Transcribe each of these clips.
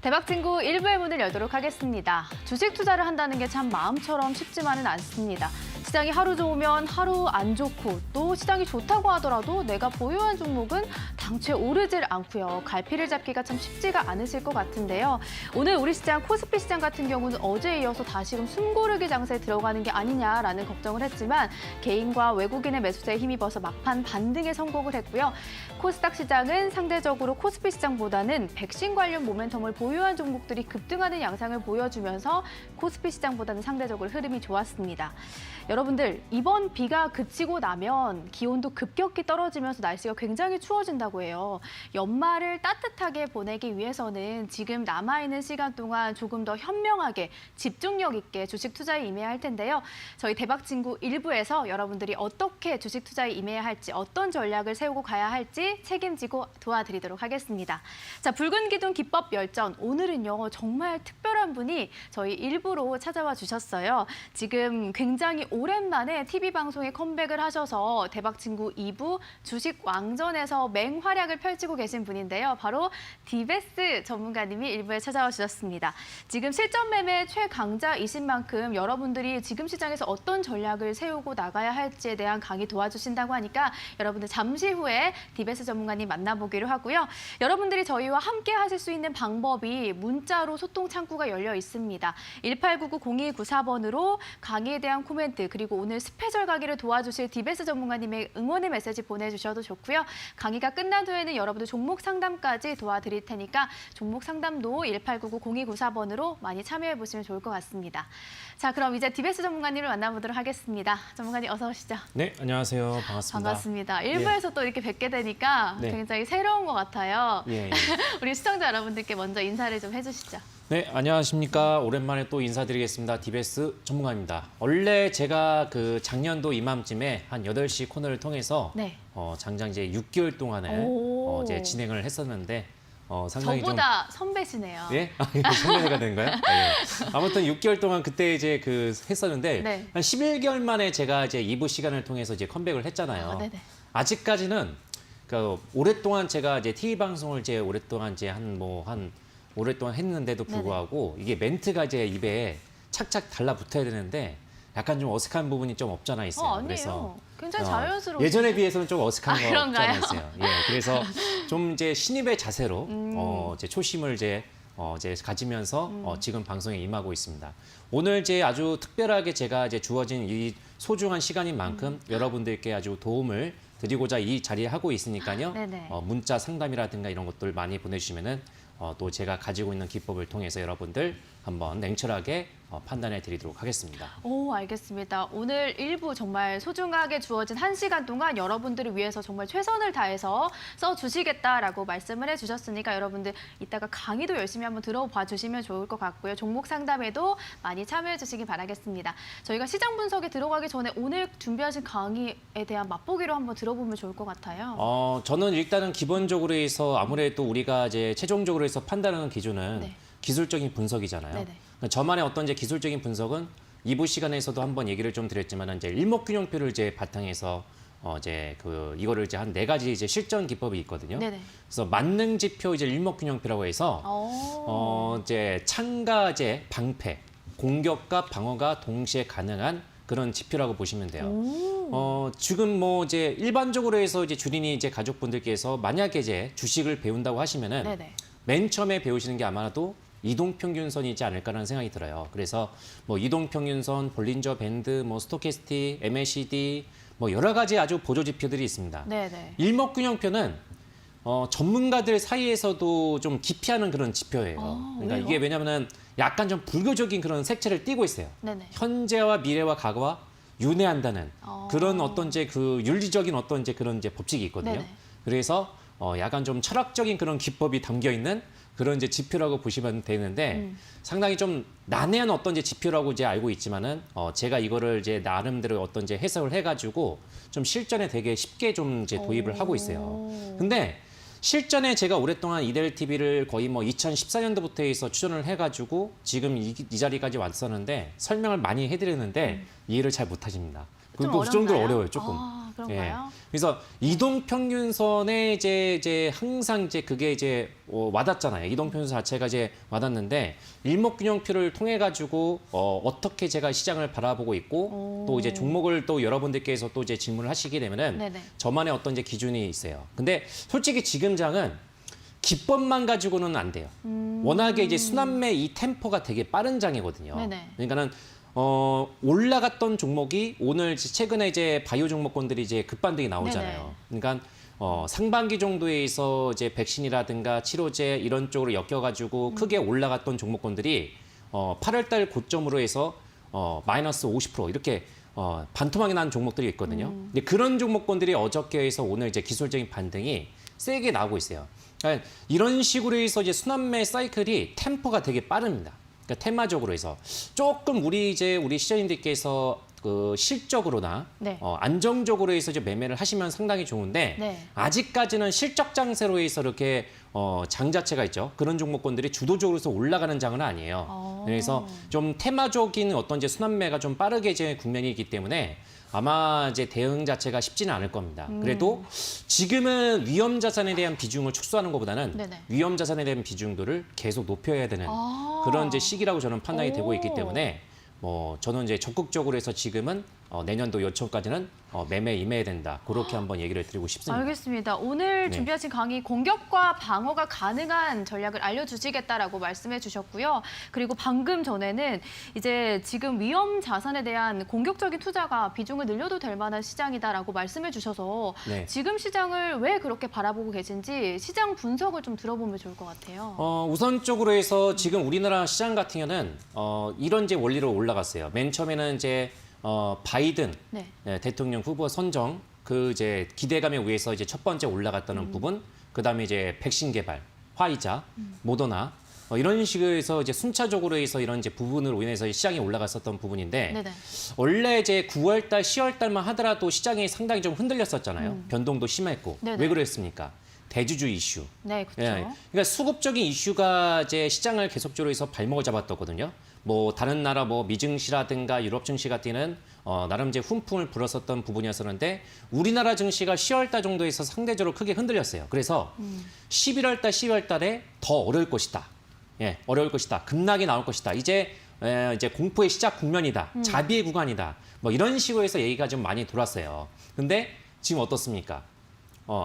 대박친구 1부의 문을 열도록 하겠습니다. 주식 투자를 한다는 게 참 마음처럼 쉽지만은 않습니다. 시장이 하루 좋으면 하루 안 좋고 또 시장이 좋다고 하더라도 내가 보유한 종목은 당최 오르질 않고요. 갈피를 잡기가 참 쉽지가 않으실 것 같은데요. 오늘 우리 시장 코스피 시장 같은 경우는 어제에 이어서 다시금 숨고르기 장세에 들어가는 게 아니냐라는 걱정을 했지만 개인과 외국인의 매수세에 힘입어서 막판 반등에 성공을 했고요. 코스닥 시장은 상대적으로 코스피 시장보다는 백신 관련 모멘텀을 보유한 종목들이 급등하는 양상을 보여주면서 코스피 시장보다는 상대적으로 흐름이 좋았습니다. 여러분들, 이번 비가 그치고 나면 기온도 급격히 떨어지면서 날씨가 굉장히 추워진다고 해요. 연말을 따뜻하게 보내기 위해서는 지금 남아있는 시간 동안 조금 더 현명하게 집중력 있게 주식 투자에 임해야 할 텐데요. 저희 대박친구 1부에서 여러분들이 어떻게 주식 투자에 임해야 할지, 어떤 전략을 세우고 가야 할지 책임지고 도와드리도록 하겠습니다. 자, 붉은 기둥 기법 열전. 오늘은요, 정말 특별한 분이 저희 1부로 찾아와 주셨어요. 지금 굉장히 오랜만에 TV방송에 컴백을 하셔서 대박친구 2부 주식 왕전에서 맹활약을 펼치고 계신 분인데요. 바로 디베스 전문가님이 1부에 찾아와 주셨습니다. 지금 실전 매매 최강자이신 만큼 여러분들이 지금 시장에서 어떤 전략을 세우고 나가야 할지에 대한 강의 도와주신다고 하니까 여러분들 잠시 후에 디베스 전문가님 만나보기로 하고요. 여러분들이 저희와 함께 하실 수 있는 방법이 문자로 소통 창구가 열려 있습니다. 1899-0294번으로 강의에 대한 코멘트 그리고 오늘 스페셜 강의를 도와주실 디베스 전문가님의 응원의 메시지 보내주셔도 좋고요. 강의가 끝난 후에는 여러분들 종목 상담까지 도와드릴 테니까 종목 상담도 1899-0294번으로 많이 참여해보시면 좋을 것 같습니다. 자, 그럼 이제 디베스 전문가님을 만나보도록 하겠습니다. 전문가님 어서 오시죠. 네, 안녕하세요. 반갑습니다. 반갑습니다. 1부에서 또 이렇게 뵙게 되니까 굉장히 새로운 것 같아요. 우리 시청자 여러분들께 먼저 인사를 좀 해주시죠. 네, 안녕하십니까. 오랜만에 또 인사드리겠습니다. 디베스 전문가입니다. 원래 제가 그 작년도 이맘쯤에 한 8시 코너를 통해서 장장 이제 6개월 동안을 이제 진행을 했었는데 상당히 저보다 선배시네요. 예? 선배가 된가요? 예. 아무튼 6개월 동안 그때 이제 했었는데 한 11개월 만에 제가 이제 2부 시간을 통해서 이제 컴백을 했잖아요. 아직까지는 오랫동안 제가 이제 TV 방송을 이제 오랫동안 이제 오랫동안 했는데도 불구하고 이게 멘트가 이제 입에 착착 달라붙어야 되는데 약간 좀 어색한 부분이 좀 없잖아 있어요. 아니에요. 그래서 굉장히 자연스러워. 예전에 비해서는 좀 어색한 거 없지 않아 있어요. 예, 그래서 좀 이제 신입의 자세로 이제 초심을 이제 가지면서 지금 방송에 임하고 있습니다. 오늘 이제 아주 특별하게 제가 이제 주어진 이 소중한 시간인 만큼 여러분들께 아주 도움을 드리고자 이 자리에 하고 있으니까요. 문자 상담이라든가 이런 것들 많이 보내주시면은 또 제가 가지고 있는 기법을 통해서 여러분들 한번 냉철하게 판단해 드리도록 하겠습니다. 오, 알겠습니다. 오늘 1부 정말 소중하게 주어진 1시간 동안 여러분들을 위해서 정말 최선을 다해서 써주시겠다라고 말씀을 해주셨으니까 여러분들 이따가 강의도 열심히 한번 들어봐 주시면 좋을 것 같고요. 종목 상담에도 많이 참여해 주시기 바라겠습니다. 저희가 시장 분석에 들어가기 전에 오늘 준비하신 강의에 대한 맛보기로 한번 들어보면 좋을 것 같아요. 저는 일단은 기본적으로 해서 아무래도 우리가 이제 최종적으로 해서 판단하는 기준은 기술적인 분석이잖아요. 저만의 어떤 이제 기술적인 분석은 2부 시간에서도 한번 얘기를 좀 드렸지만 이제 일목균형표를 이제 바탕해서 이거를 이제 한 4가지 이제 실전 기법이 있거든요. 그래서 만능 지표 이제 일목균형표라고 해서 이제 창과 이제 방패, 공격과 방어가 동시에 가능한 그런 지표라고 보시면 돼요. 지금 이제 일반적으로 해서 이제 주린이 이제 가족분들께서 만약에 이제 주식을 배운다고 하시면은 맨 처음에 배우시는 게 아마도 이동평균선이지 않을까라는 생각이 들어요. 그래서 이동평균선, 볼린저 밴드, 스토캐스틱, MACD 여러 가지 아주 보조 지표들이 있습니다. 일목균형표는 전문가들 사이에서도 좀 기피하는 그런 지표예요. 그러니까 이게 왜냐하면 약간 좀 불교적인 그런 색채를 띠고 있어요. 현재와 미래와 과거와 윤회한다는 그런 어떤 이제 윤리적인 어떤 이제 그런 이제 법칙이 있거든요. 그래서 약간 좀 철학적인 그런 기법이 담겨 있는 그런 이제 지표라고 보시면 되는데 상당히 좀 난해한 어떤 이제 지표라고 이제 알고 있지만은 제가 이거를 이제 나름대로 어떤 이제 해석을 해가지고 좀 실전에 되게 쉽게 좀 이제 도입을 하고 있어요. 근데 실전에 제가 오랫동안 이델 TV를 거의 2014년도부터 해서 출연을 해가지고 지금 이 자리까지 왔었는데 설명을 많이 해드렸는데 이해를 잘 못하십니다. 그 정도로 어려워요, 조금. 그런가요? 그래서 이동평균선에 이제 항상 이제 그게 이제 와닿잖아요. 이동평균선 자체가 이제 와닿는데 일목균형표를 통해 가지고 어떻게 제가 시장을 바라보고 있고 또 이제 종목을 또 여러분들께서 또 이제 질문을 하시게 되면은 네네. 저만의 어떤 이제 기준이 있어요. 근데 솔직히 지금 장은 기법만 가지고는 안 돼요. 워낙에 이제 순환매 이 템포가 되게 빠른 장이거든요. 네네. 그러니까는 올라갔던 종목이 오늘 최근에 이제 바이오 종목군들이 이제 급반등이 나오잖아요. 그러니까 상반기 정도에서 이제 백신이라든가 치료제 이런 쪽으로 엮여가지고 크게 올라갔던 종목군들이 8월달 고점으로 해서 마이너스 50% 이렇게 반토막이 난 종목들이 있거든요. 근데 그런 종목군들이 어저께 해서 오늘 이제 기술적인 반등이 세게 나오고 있어요. 그러니까 이런 식으로 해서 이제 순환매 사이클이 템포가 되게 빠릅니다. 그러니까 테마적으로 해서 조금 우리 시장님들께서 그 실적으로나 네. 안정적으로 해서 이제 매매를 하시면 상당히 좋은데 네. 아직까지는 실적 장세로 해서 이렇게 장 자체가 있죠. 그런 종목군들이 주도적으로서 올라가는 장은 아니에요. 그래서 좀 테마적인 어떤 이제 순환매가 좀 빠르게 이제 국면이 있기 때문에 아마 이제 대응 자체가 쉽지는 않을 겁니다. 그래도 지금은 위험 자산에 대한 비중을 축소하는 것보다는 네네. 위험 자산에 대한 비중들을 계속 높여야 되는 그런 이제 시기라고 저는 판단이 되고 있기 때문에 저는 이제 적극적으로 해서 지금은 내년도 요청까지는 매매 임해야 된다. 그렇게 한번 얘기를 드리고 싶습니다. 알겠습니다. 오늘 네. 준비하신 강의 공격과 방어가 가능한 전략을 알려주시겠다라고 말씀해 주셨고요. 그리고 방금 전에는 이제 지금 위험 자산에 대한 공격적인 투자가 비중을 늘려도 될 만한 시장이다라고 말씀해 주셔서 네. 지금 시장을 왜 그렇게 바라보고 계신지 시장 분석을 좀 들어보면 좋을 것 같아요. 우선적으로 해서 지금 우리나라 시장 같은 경우는 이런 이제 원리로 올라갔어요. 맨 처음에는 이제 바이든 네. 대통령 후보 선정 그 이제 기대감에 의해서 이제 첫 번째 올라갔다는 부분, 그다음에 이제 백신 개발, 화이자, 모더나 이런 식으로 이제 순차적으로 해서 이런 이제 부분으로 인해서 시장이 올라갔었던 부분인데 네네. 원래 이제 9월달, 10월달만 하더라도 시장이 상당히 좀 흔들렸었잖아요. 변동도 심했고 네네. 왜 그랬습니까? 대주주 이슈. 네, 그렇죠. 그러니까 수급적인 이슈가 이제 시장을 계속적으로 해서 발목을 잡았거든요. 뭐 다른 나라 뭐 미증시라든가 유럽 증시 같은 때는 나름 이제 훈풍을 불었었던 부분이었었는데 우리나라 증시가 10월달 정도에서 상대적으로 크게 흔들렸어요. 그래서 11월달, 12월달에 더 어려울 것이다. 어려울 것이다. 급락이 나올 것이다. 이제 공포의 시작 국면이다. 자비의 구간이다. 뭐 이런 식으로 해서 얘기가 좀 많이 돌았어요. 근데 지금 어떻습니까?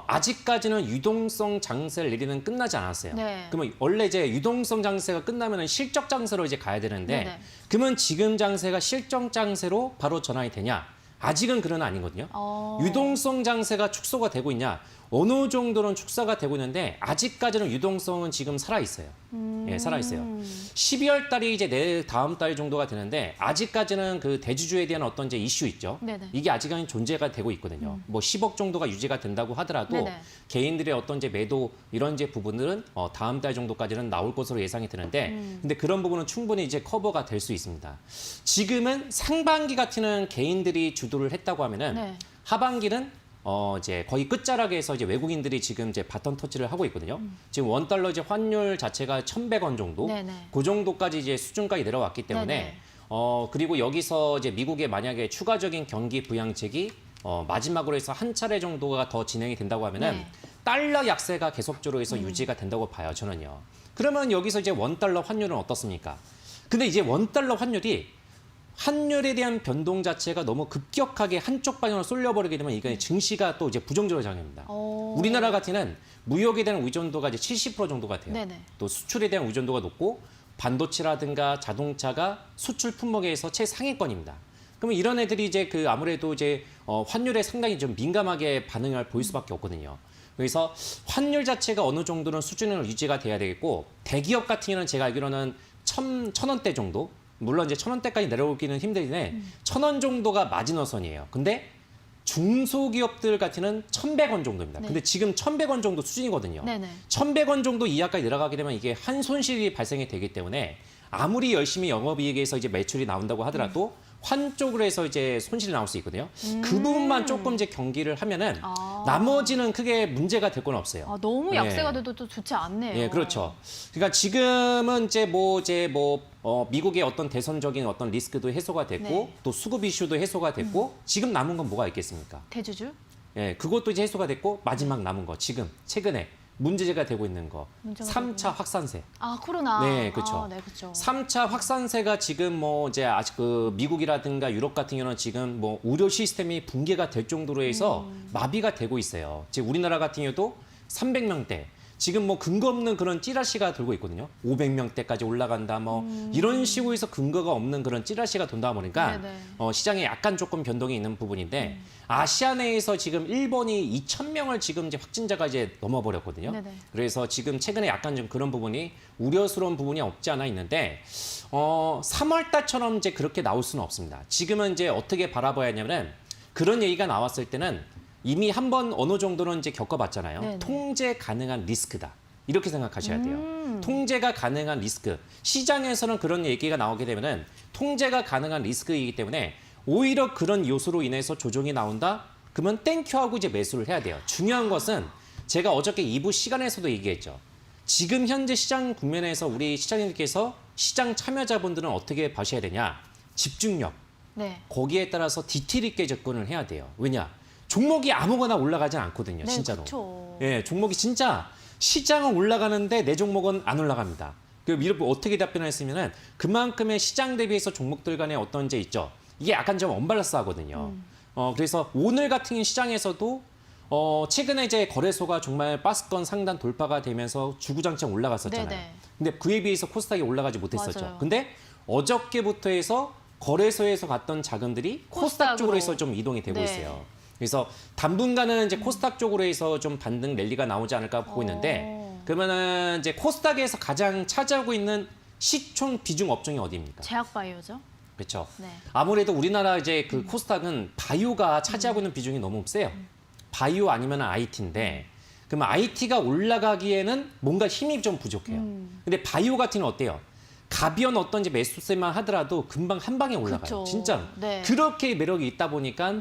아직까지는 유동성 장세를 내리는 끝나지 않았어요. 네. 그러면 원래 이제 유동성 장세가 끝나면은 실적 장세로 이제 가야 되는데 네네. 그러면 지금 장세가 실적 장세로 바로 전환이 되냐? 아직은 그런 아니거든요. 유동성 장세가 축소가 되고 있냐? 어느 정도는 축소가 되고 있는데 아직까지는 유동성은 지금 살아 있어요. 살아 있어요. 12월 달이 이제 내 다음 달 정도가 되는데 아직까지는 그 대주주에 대한 어떤 이제 이슈 있죠. 네네. 이게 아직은 존재가 되고 있거든요. 뭐 10억 정도가 유지가 된다고 하더라도 네네. 개인들의 어떤 이제 매도 이런 이제 부분들은 다음 달 정도까지는 나올 것으로 예상이 되는데 근데 그런 부분은 충분히 이제 커버가 될 수 있습니다. 지금은 상반기 같은 개인들이 주도를 했다고 하면은 네. 하반기는 이제 거의 끝자락에서 이제 외국인들이 지금 이제 바톤 터치를 하고 있거든요. 지금 원달러 이제 환율 자체가 1,100원 정도, 네네. 그 정도까지 이제 수준까지 내려왔기 때문에 네네. 그리고 여기서 이제 미국의 만약에 추가적인 경기 부양책이 마지막으로 해서 한 차례 정도가 더 진행이 된다고 하면은 네. 달러 약세가 계속적으로 해서 유지가 된다고 봐요, 저는요. 그러면 여기서 이제 원달러 환율은 어떻습니까? 근데 이제 원달러 환율에 대한 변동 자체가 너무 급격하게 한쪽 방향으로 쏠려버리게 되면 이게 증시가 또 이제 부정적으로 작용합니다. 우리나라 같은 무역에 대한 의존도가 이제 70% 정도가 돼요. 네네. 또 수출에 대한 의존도가 높고 반도체라든가 자동차가 수출 품목에서 최상위권입니다. 그러면 이런 애들이 이제 그 아무래도 이제 환율에 상당히 좀 민감하게 반응을 보일 수밖에 없거든요. 그래서 환율 자체가 어느 정도는 수준을 유지가 돼야 되겠고 대기업 같은 경우는 제가 알기로는 1,000원대 정도 물론 이제 1,000원대까지 내려오기는 힘들긴데 1,000원 정도가 마지노선이에요. 근데 중소기업들 같은 1,100원 정도입니다. 네. 근데 지금 1,100원 정도 수준이거든요. 네네. 1,100원 정도 이하까지 내려가게 되면 이게 한 손실이 발생이 되기 때문에 아무리 열심히 영업이익에서 이제 매출이 나온다고 하더라도 환 쪽으로 해서 이제 손실이 나올 수 있거든요. 그 부분만 조금 이제 경기를 하면은 아. 나머지는 크게 문제가 될 건 없어요. 아, 너무 약세가 예. 돼도 또 좋지 않네요. 예, 그렇죠. 그러니까 지금은 미국의 어떤 대선적인 어떤 리스크도 해소가 됐고 네. 또 수급 이슈도 해소가 됐고 지금 남은 건 뭐가 있겠습니까? 대주주? 예, 그것도 이제 해소가 됐고 마지막 남은 거 지금 최근에 문제가 되고 있는 거 문제가 3차 확산세. 아, 코로나. 네, 그렇죠. 아, 네, 그렇죠. 3차 확산세가 지금 뭐 이제 아직 그 미국이라든가 유럽 같은 경우는 지금 뭐 의료 시스템이 붕괴가 될 정도로 해서 마비가 되고 있어요. 지금 우리나라 같은 경우도 300명대 지금 뭐 근거 없는 그런 찌라시가 돌고 있거든요. 500명대까지 올라간다 뭐 이런 식으로 해서 근거가 없는 그런 찌라시가 돈다 보니까 네네. 시장에 약간 조금 변동이 있는 부분인데 아시아 내에서 지금 일본이 2,000명을 지금 이제 확진자가 이제 넘어버렸거든요. 네네. 그래서 지금 최근에 약간 좀 그런 부분이 우려스러운 부분이 없지 않아 있는데 3월 달처럼 이제 그렇게 나올 수는 없습니다. 지금은 이제 어떻게 바라봐야 하냐면은 그런 얘기가 나왔을 때는 이미 한번 어느 정도는 이제 겪어봤잖아요. 네네. 통제 가능한 리스크다. 이렇게 생각하셔야 돼요. 통제가 가능한 리스크. 시장에서는 그런 얘기가 나오게 되면은 통제가 가능한 리스크이기 때문에 오히려 그런 요소로 인해서 조정이 나온다? 그러면 땡큐하고 이제 매수를 해야 돼요. 중요한 것은 제가 어저께 2부 시간에서도 얘기했죠. 지금 현재 시장 국면에서 우리 시장님께서 시장 참여자분들은 어떻게 봐셔야 되냐? 집중력. 네. 거기에 따라서 디테일 있게 접근을 해야 돼요. 왜냐? 종목이 아무거나 올라가진 않거든요. 네, 진짜로. 그렇죠. 예, 종목이 진짜 시장은 올라가는데 내 종목은 안 올라갑니다. 그럼 이렇게 어떻게 답변했으면은 그만큼의 시장 대비해서 종목들 간에 어떤 게 있죠. 이게 약간 좀 언밸런스하거든요. 그래서 오늘 같은 시장에서도 최근에 이제 거래소가 정말 박스권 상단 돌파가 되면서 주구장창 올라갔었잖아요. 네네. 근데 그에 비해서 코스닥이 올라가지 못했었죠. 맞아요. 근데 어저께부터 해서 거래소에서 갔던 자금들이 코스닥 쪽으로 해서 좀 이동이 되고 네. 있어요. 그래서 당분간은 이제 코스닥 쪽으로 해서 좀 반등 랠리가 나오지 않을까 보고 있는데 그러면은 이제 코스닥에서 가장 차지하고 있는 시총 비중 업종이 어디입니까? 제약바이오죠? 그렇죠. 네. 아무래도 우리나라 이제 그 코스닥은 바이오가 차지하고 있는 비중이 너무 세요. 바이오 아니면 IT인데 그러면 IT가 올라가기에는 뭔가 힘이 좀 부족해요. 근데 바이오 같은 경우는 어때요? 가벼운 어떤 이제 매수세만 하더라도 금방 한 방에 올라가요. 그쵸. 진짜 네. 그렇게 매력이 있다 보니까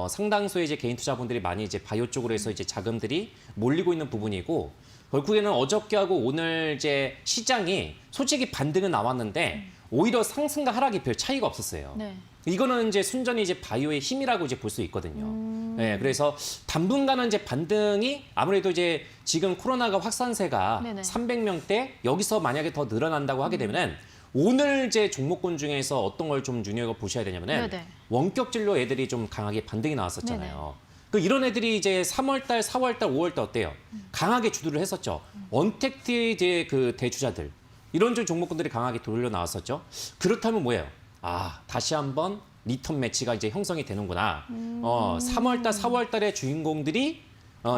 상당수의 이제 개인 투자분들이 많이 이제 바이오 쪽으로 해서 이제 자금들이 몰리고 있는 부분이고 결국에는 어저께하고 오늘 이제 시장이 솔직히 반등은 나왔는데 오히려 상승과 하락이 별 차이가 없었어요. 네. 이거는 이제 순전히 이제 바이오의 힘이라고 이제 볼 수 있거든요. 네, 그래서 당분간은 이제 반등이 아무래도 이제 지금 코로나가 확산세가 네네. 300명대 여기서 만약에 더 늘어난다고 하게 되면은 오늘 이제 종목군 중에서 어떤 걸 좀 눈여겨 보셔야 되냐면은 네네. 원격 진료 애들이 좀 강하게 반등이 나왔었잖아요. 그 이런 애들이 이제 3월달, 4월달, 5월달 어때요? 강하게 주도를 했었죠. 언택트의 이제 그 대주자들 이런 종목군들이 강하게 돌려 나왔었죠. 그렇다면 뭐예요? 아, 다시 한번 리턴 매치가 이제 형성이 되는구나. 3월달, 4월달의 주인공들이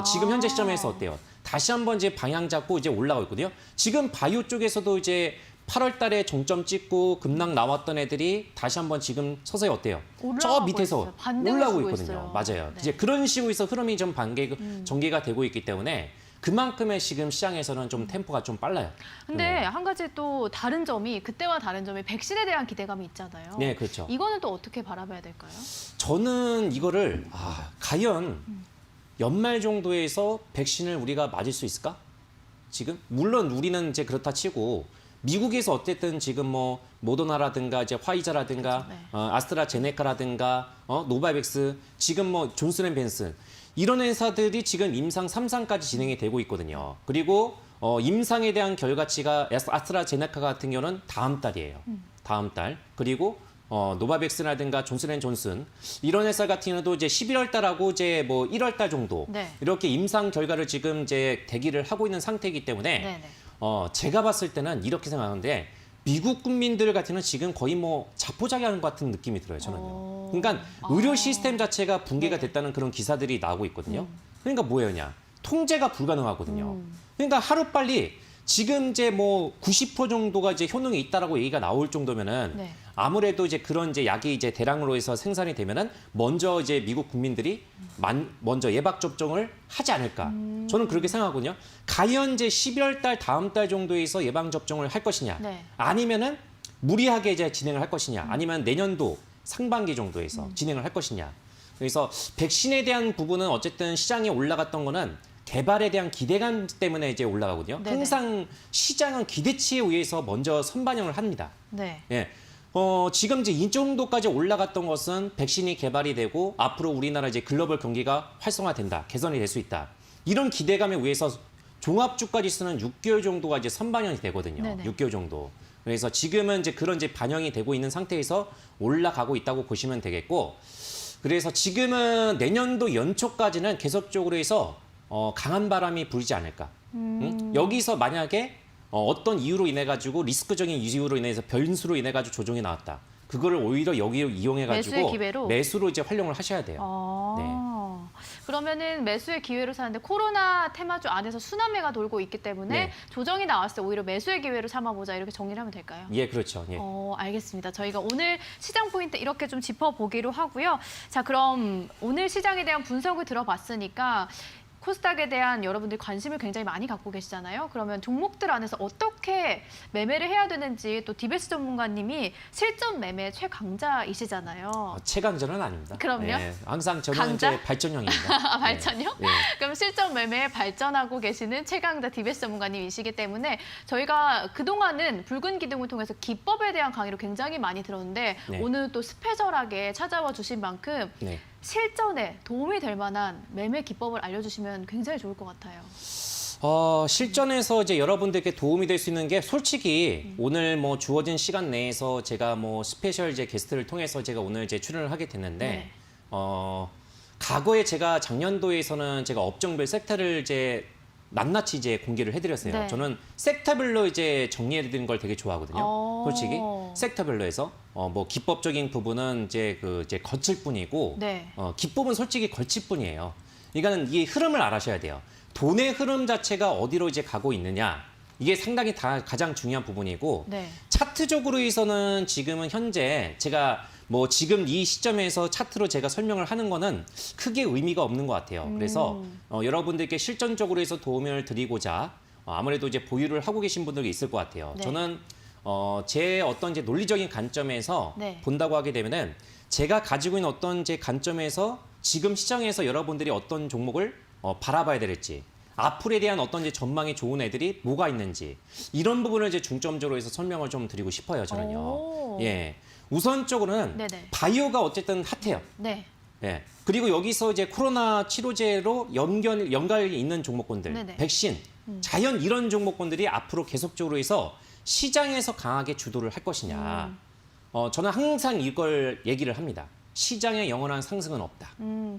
지금 현재 시점에서 어때요? 다시 한번 이제 방향 잡고 이제 올라가고 있거든요. 지금 바이오 쪽에서도 이제 8월달에 종점 찍고 급락 나왔던 애들이 다시 한번 지금 서서히 어때요? 저 올라가고 밑에서 있어요. 반등을 올라오고 주고 있거든요. 있어요. 맞아요. 네. 이제 그런 식으로 해서 흐름이 좀 전개가 되고 있기 때문에 그만큼의 지금 시장에서는 좀 템포가 좀 빨라요. 근데 한 가지 또 다른 점이 그때와 다른 점이 백신에 대한 기대감이 있잖아요. 네, 그렇죠. 이거는 또 어떻게 바라봐야 될까요? 저는 이거를 과연 연말 정도에서 백신을 우리가 맞을 수 있을까? 지금 물론 우리는 이제 그렇다 치고 미국에서 어쨌든 지금 뭐 모더나라든가 이제 화이자라든가 그렇죠, 네. 아스트라제네카라든가 노바백스 지금 뭐 존슨앤벤슨 이런 회사들이 지금 임상 3상까지 진행이 되고 있거든요. 그리고 임상에 대한 결과치가 아스트라제네카 같은 경우는 다음 달이에요. 다음 달. 그리고 노바백스라든가 존슨앤존슨 이런 회사 같은 경우도 이제 11월 달하고 이제 뭐 1월 달 정도 네. 이렇게 임상 결과를 지금 이제 대기를 하고 있는 상태이기 때문에 네네. 제가 봤을 때는 이렇게 생각하는데 미국 국민들 같은 경우는 지금 거의 뭐 자포자기하는 것 같은 느낌이 들어요, 저는요. 그러니까 의료 시스템 자체가 붕괴가 네. 됐다는 그런 기사들이 나오고 있거든요. 그러니까 뭐예요? 통제가 불가능하거든요. 그러니까 하루빨리 지금 이제 뭐 90% 정도가 이제 효능이 있다라고 얘기가 나올 정도면은 네. 아무래도 이제 그런 이제 약이 이제 대량으로 해서 생산이 되면은 먼저 이제 미국 국민들이 먼저 예방 접종을 하지 않을까. 저는 그렇게 생각하거든요. 과연 이제 12월 달 다음 달 정도에서 예방 접종을 할 것이냐. 네. 아니면은 무리하게 이제 진행을 할 것이냐. 아니면 내년도 상반기 정도에서 진행을 할 것이냐. 그래서 백신에 대한 부분은 어쨌든 시장이 올라갔던 거는 개발에 대한 기대감 때문에 이제 올라가거든요. 네네. 항상 시장은 기대치에 의해서 먼저 선반영을 합니다. 네. 예. 지금 이제 이 정도까지 올라갔던 것은 백신이 개발이 되고 앞으로 우리나라 이제 글로벌 경기가 활성화된다, 개선이 될 수 있다. 이런 기대감에 의해서 종합주가 지수는 6개월 정도가 이제 선반영이 되거든요. 네네. 6개월 정도. 그래서 지금은 이제 그런 이제 반영이 되고 있는 상태에서 올라가고 있다고 보시면 되겠고, 그래서 지금은 내년도 연초까지는 계속적으로 해서 강한 바람이 불지 않을까. 응? 여기서 만약에 어떤 이유로 인해 가지고 리스크적인 이유로 인해서 변수로 인해 가지고 조정이 나왔다. 그거를 오히려 여기를 이용해 가지고 매수의 기회로? 매수로 이제 활용을 하셔야 돼요. 그러면은 매수의 기회로 사는데 코로나 테마주 안에서 순환매가 돌고 있기 때문에 네. 조정이 나왔을 때 오히려 매수의 기회로 삼아보자 이렇게 정리를 하면 될까요? 예, 그렇죠. 예. 알겠습니다. 저희가 오늘 시장 포인트 이렇게 좀 짚어보기로 하고요. 자, 그럼 오늘 시장에 대한 분석을 들어봤으니까 코스닥에 대한 여러분들이 관심을 굉장히 많이 갖고 계시잖아요. 그러면 종목들 안에서 어떻게 매매를 해야 되는지 또 디베스 전문가님이 실전 매매 최강자이시잖아요. 최강자는 아닙니다. 그럼요? 예, 항상 저는 강자? 이제 발전형입니다. 발전요? 예, 예. 그럼 실전 매매에 발전하고 계시는 최강자 디베스 전문가님이시기 때문에 저희가 그동안은 붉은 기둥을 통해서 기법에 대한 강의를 굉장히 많이 들었는데 네. 오늘 또 스페셜하게 찾아와 주신 만큼 네. 실전에 도움이 될 만한 매매 기법을 알려주시면 굉장히 좋을 것 같아요. 실전에서 이제 여러분들께 도움이 될 수 있는 게 솔직히 오늘 뭐 주어진 시간 내에서 제가 뭐 스페셜 이제 게스트를 통해서 제가 오늘 이제 출연을 하게 됐는데 네. 과거에 제가 작년도에서는 제가 업종별 섹터를 이제 낱낱이 이제 공개를 해드렸어요. 네. 저는 섹터별로 이제 정리해드리는 걸 되게 좋아하거든요. 솔직히 섹터별로 해서 뭐 기법적인 부분은 이제 이제 거칠 뿐이고 네. 기법은 솔직히 걸칠 뿐이에요. 그러니까는 이 흐름을 알아셔야 돼요. 돈의 흐름 자체가 어디로 이제 가고 있느냐. 이게 상당히 가장 중요한 부분이고 네. 차트적으로 해서는 지금은 현재 제가 뭐 지금 이 시점에서 차트로 제가 설명을 하는 거는 크게 의미가 없는 것 같아요. 그래서 여러분들께 실전적으로 해서 도움을 드리고자 아무래도 이제 보유를 하고 계신 분들이 있을 것 같아요. 네. 저는 제 어떤 이제 논리적인 관점에서 네. 본다고 하게 되면은 제가 가지고 있는 어떤 제 관점에서 지금 시장에서 여러분들이 어떤 종목을 바라봐야 될지 앞으로에 대한 어떤 이제 전망이 좋은 애들이 뭐가 있는지 이런 부분을 이제 중점적으로 해서 설명을 좀 드리고 싶어요, 저는요. 예. 우선적으로는 네네. 바이오가 어쨌든 핫해요. 네. 예. 그리고 여기서 이제 코로나 치료제로 연관이 있는 종목군들, 네네. 백신, 자연 이런 종목군들이 앞으로 계속적으로 해서 시장에서 강하게 주도를 할 것이냐. 저는 항상 이걸 얘기를 합니다. 시장의 영원한 상승은 없다.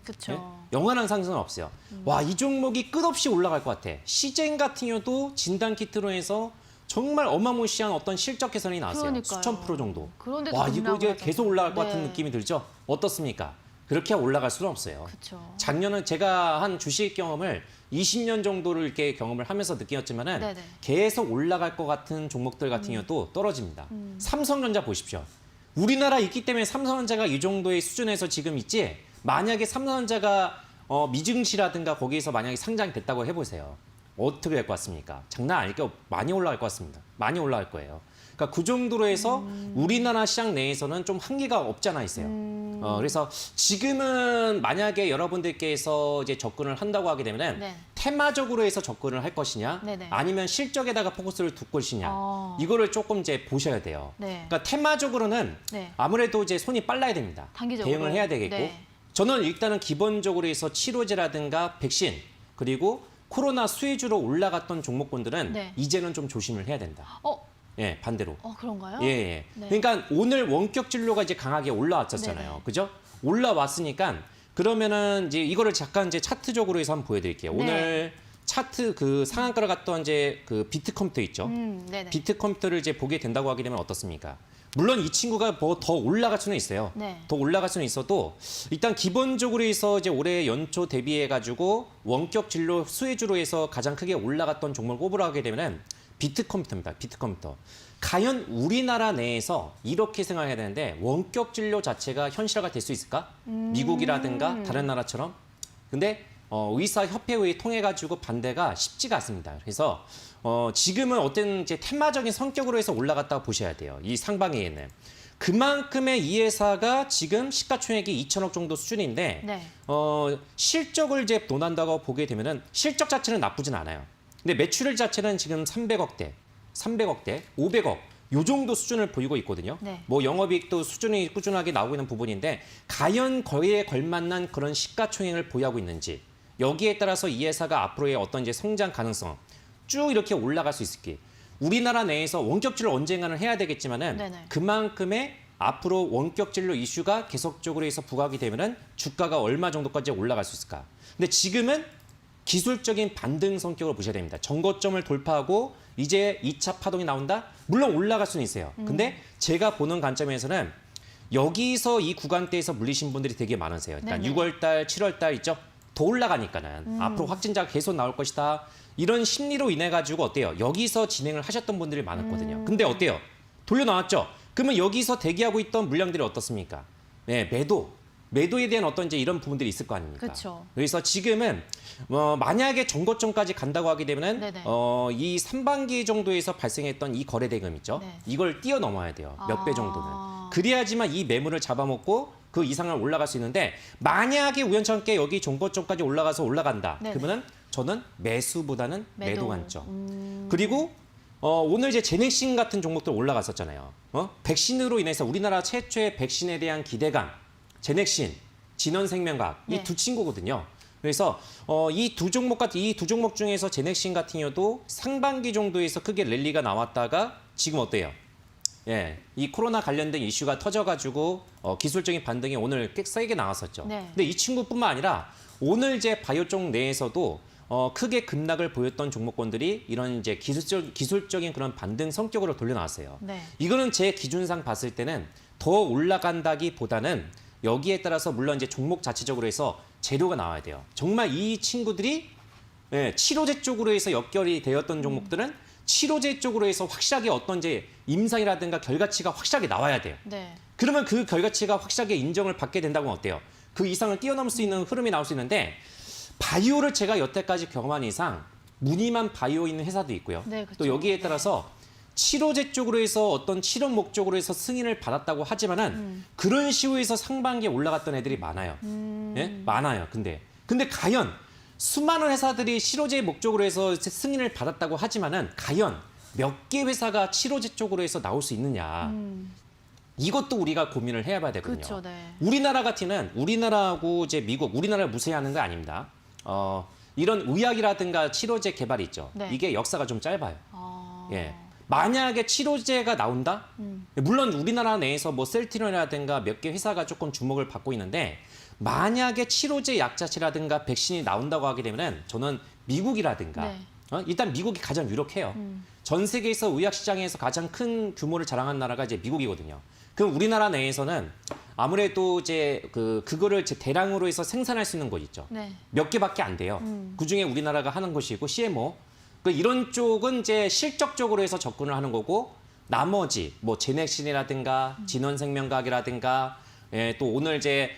그렇죠. 예? 영원한 상승은 없어요. 와, 이 종목이 끝없이 올라갈 것 같아. 시젠 같은 경우도 진단키트로 해서 정말 어마무시한 어떤 실적 개선이 나왔어요. 그러니까요. 수천 프로 정도. 그런데도 와, 이거 이제 급락을 계속 올라갈 것 네. 같은 느낌이 들죠? 어떻습니까? 그렇게 올라갈 수는 없어요. 그렇죠. 작년은 제가 한 주식 경험을 20년 정도를 이렇게 경험을 하면서 느꼈지만은 네네. 계속 올라갈 것 같은 종목들 같은 경우도 떨어집니다. 삼성전자 보십시오. 우리나라 있기 때문에 삼성전자가 이 정도의 수준에서 지금 있지. 만약에 삼성전자가 미증시라든가 거기에서 만약에 상장이 됐다고 해보세요. 어떻게 될 것 같습니까? 장난 아닐 게 많이 올라갈 것 같습니다. 많이 올라갈 거예요. 그러니까 그 정도로 해서 우리나라 시장 내에서는 좀 한계가 없지 않아 있어요. 그래서 지금은 만약에 여러분들께서 이제 접근을 한다고 하게 되면은 네. 테마적으로 해서 접근을 할 것이냐, 네네. 아니면 실적에다가 포커스를 둘 것이냐, 어. 이거를 조금 이제 보셔야 돼요. 네. 그러니까 테마적으로는 네. 아무래도 이제 손이 빨라야 됩니다. 단기적으로. 대응을 해야 되겠고, 네. 저는 일단은 기본적으로 해서 치료제라든가 백신 그리고 코로나 수혜주로 올라갔던 종목군들은 네. 이제는 좀 조심을 해야 된다. 예, 반대로. 그런가요? 예, 예. 네. 그러니까 오늘 원격 진료가 이제 강하게 올라왔었잖아요. 네네. 그죠? 올라왔으니까 그러면은 이제 이거를 잠깐 이제 차트적으로 해서 한번 보여드릴게요. 네. 오늘 차트 그 상한가를 갔던 이제 그 비트 컴퓨터 있죠? 네네. 비트 컴퓨터를 이제 보게 된다고 하게 되면 어떻습니까? 물론 이 친구가 뭐 더 올라갈 수는 있어요. 네. 더 올라갈 수는 있어도 일단 기본적으로 해서 이제 올해 연초 대비해 가지고 원격 진료 수혜주로 해서 가장 크게 올라갔던 종목을 꼽으라 하게 되면은 비트 컴퓨터입니다. 비트 컴퓨터. 과연 우리나라 내에서 이렇게 생각해야 되는데 원격 진료 자체가 현실화가 될 수 있을까? 미국이라든가 다른 나라처럼. 근데 의사협회의 통해 가지고 반대가 쉽지가 않습니다. 그래서 지금은 어떤 이제 테마적인 성격으로 해서 올라갔다고 보셔야 돼요. 이 상반기에는. 그만큼의 이 회사가 지금 시가총액이 2천억 정도 수준인데 네. 실적을 이제 논한다고 보게 되면은 실적 자체는 나쁘진 않아요. 근데 매출액 자체는 지금 300억대, 500억 요 정도 수준을 보이고 있거든요. 네. 뭐 영업이익도 수준이 꾸준하게 나오고 있는 부분인데 과연 거기에 걸맞는 그런 시가총액을 보유하고 있는지 여기에 따라서 이 회사가 앞으로의 어떤 이제 성장 가능성 쭉 이렇게 올라갈 수 있을지 우리나라 내에서 원격진로 언젠가는 해야 되겠지만은 네네. 그만큼의 앞으로 원격진로 이슈가 계속적으로 해서 부각이 되면은 주가가 얼마 정도까지 올라갈 수 있을까? 근데 지금은 기술적인 반등 성격을 보셔야 됩니다. 정고점을 돌파하고 이제 2차 파동이 나온다? 물론 올라갈 수는 있어요. 근데 제가 보는 관점에서는 여기서 이 구간대에서 물리신 분들이 되게 많으세요. 일단 네네. 6월 달, 7월 달 있죠? 더 올라가니까는 앞으로 확진자가 계속 나올 것이다. 이런 심리로 인해 가지고 어때요? 여기서 진행을 하셨던 분들이 많았거든요. 근데 어때요? 돌려 나왔죠? 그러면 여기서 대기하고 있던 물량들이 어떻습니까? 네, 매도에 대한 어떤 이제 이런 부분들이 있을 거 아닙니까? 그쵸. 그래서 지금은 만약에 정고점까지 간다고 하게 되면은 네네. 이 상반기 정도에서 발생했던 이 거래 대금 있죠? 네. 이걸 뛰어넘어야 돼요. 몇 배 아. 정도는. 그래야지만 이 매물을 잡아먹고 그 이상을 올라갈 수 있는데 만약에 우연찮게 여기 정고점까지 올라간다. 네네. 그러면은 저는 매수보다는 매도 관점. 음. 그리고 오늘 이제 제넥신 같은 종목도 올라갔었잖아요. 백신으로 인해서 우리나라 최초의 백신에 대한 기대감, 제넥신, 진원생명과학 이 네. 두 친구거든요. 그래서 이 두 종목 중에서 제넥신 같은 경우도 상반기 정도에서 크게 랠리가 나왔다가 지금 어때요? 예, 이 코로나 관련된 이슈가 터져가지고 기술적인 반등이 오늘 꽤 세게 나왔었죠. 네. 근데 이 친구뿐만 아니라 오늘 이제 바이오 쪽 내에서도 크게 급락을 보였던 종목군들이 이런 이제 기술적인 그런 반등 성격으로 돌려 나왔어요. 네. 이거는 제 기준상 봤을 때는 더 올라간다기보다는 여기에 따라서 물론 이제 종목 자체적으로 해서 재료가 나와야 돼요. 정말 이 친구들이 치료제 쪽으로 해서 역결이 되었던 종목들은 치료제 쪽으로 해서 확실하게 어떤 이제 임상이라든가 결과치가 확실하게 나와야 돼요. 네. 그러면 그 결과치가 확실하게 인정을 받게 된다고 하면 어때요? 그 이상을 뛰어넘을 수 있는 흐름이 나올 수 있는데 바이오를 제가 여태까지 경험한 이상 무늬만 바이오 있는 회사도 있고요. 네, 그렇죠. 또 여기에 따라서 치료제 쪽으로 해서 어떤 치료 목적으로 해서 승인을 받았다고 하지만은 그런 시호에서 상반기에 올라갔던 애들이 많아요. 예? 많아요. 근데 과연 수많은 회사들이 치료제 목적으로 해서 승인을 받았다고 하지만은 과연 몇 개 회사가 치료제 쪽으로 해서 나올 수 있느냐. 이것도 우리가 고민을 해봐야 되거든요. 그렇죠, 네. 우리나라 같으면 우리나라하고 이제 미국, 우리나라를 무시하는 거 아닙니다. 이런 의학이라든가 치료제 개발이 있죠. 네. 이게 역사가 좀 짧아요. 아. 예. 만약에 치료제가 나온다? 물론 우리나라 내에서 뭐 셀트리온이라든가 몇 개 회사가 조금 주목을 받고 있는데 만약에 치료제 약자체라든가 백신이 나온다고 하게 되면은 저는 미국이라든가 네. 일단 미국이 가장 유력해요. 전 세계에서 의학 시장에서 가장 큰 규모를 자랑한 나라가 이제 미국이거든요. 그럼 우리나라 내에서는 아무래도 이제 그거를 이제 대량으로 해서 생산할 수 있는 곳 있죠. 네. 몇 개밖에 안 돼요. 그중에 우리나라가 하는 곳이고 CMO. 이런 쪽은 이제 실적적으로 해서 접근을 하는 거고 나머지 뭐 제넥신이라든가 진원생명과학이라든가 또 오늘 이제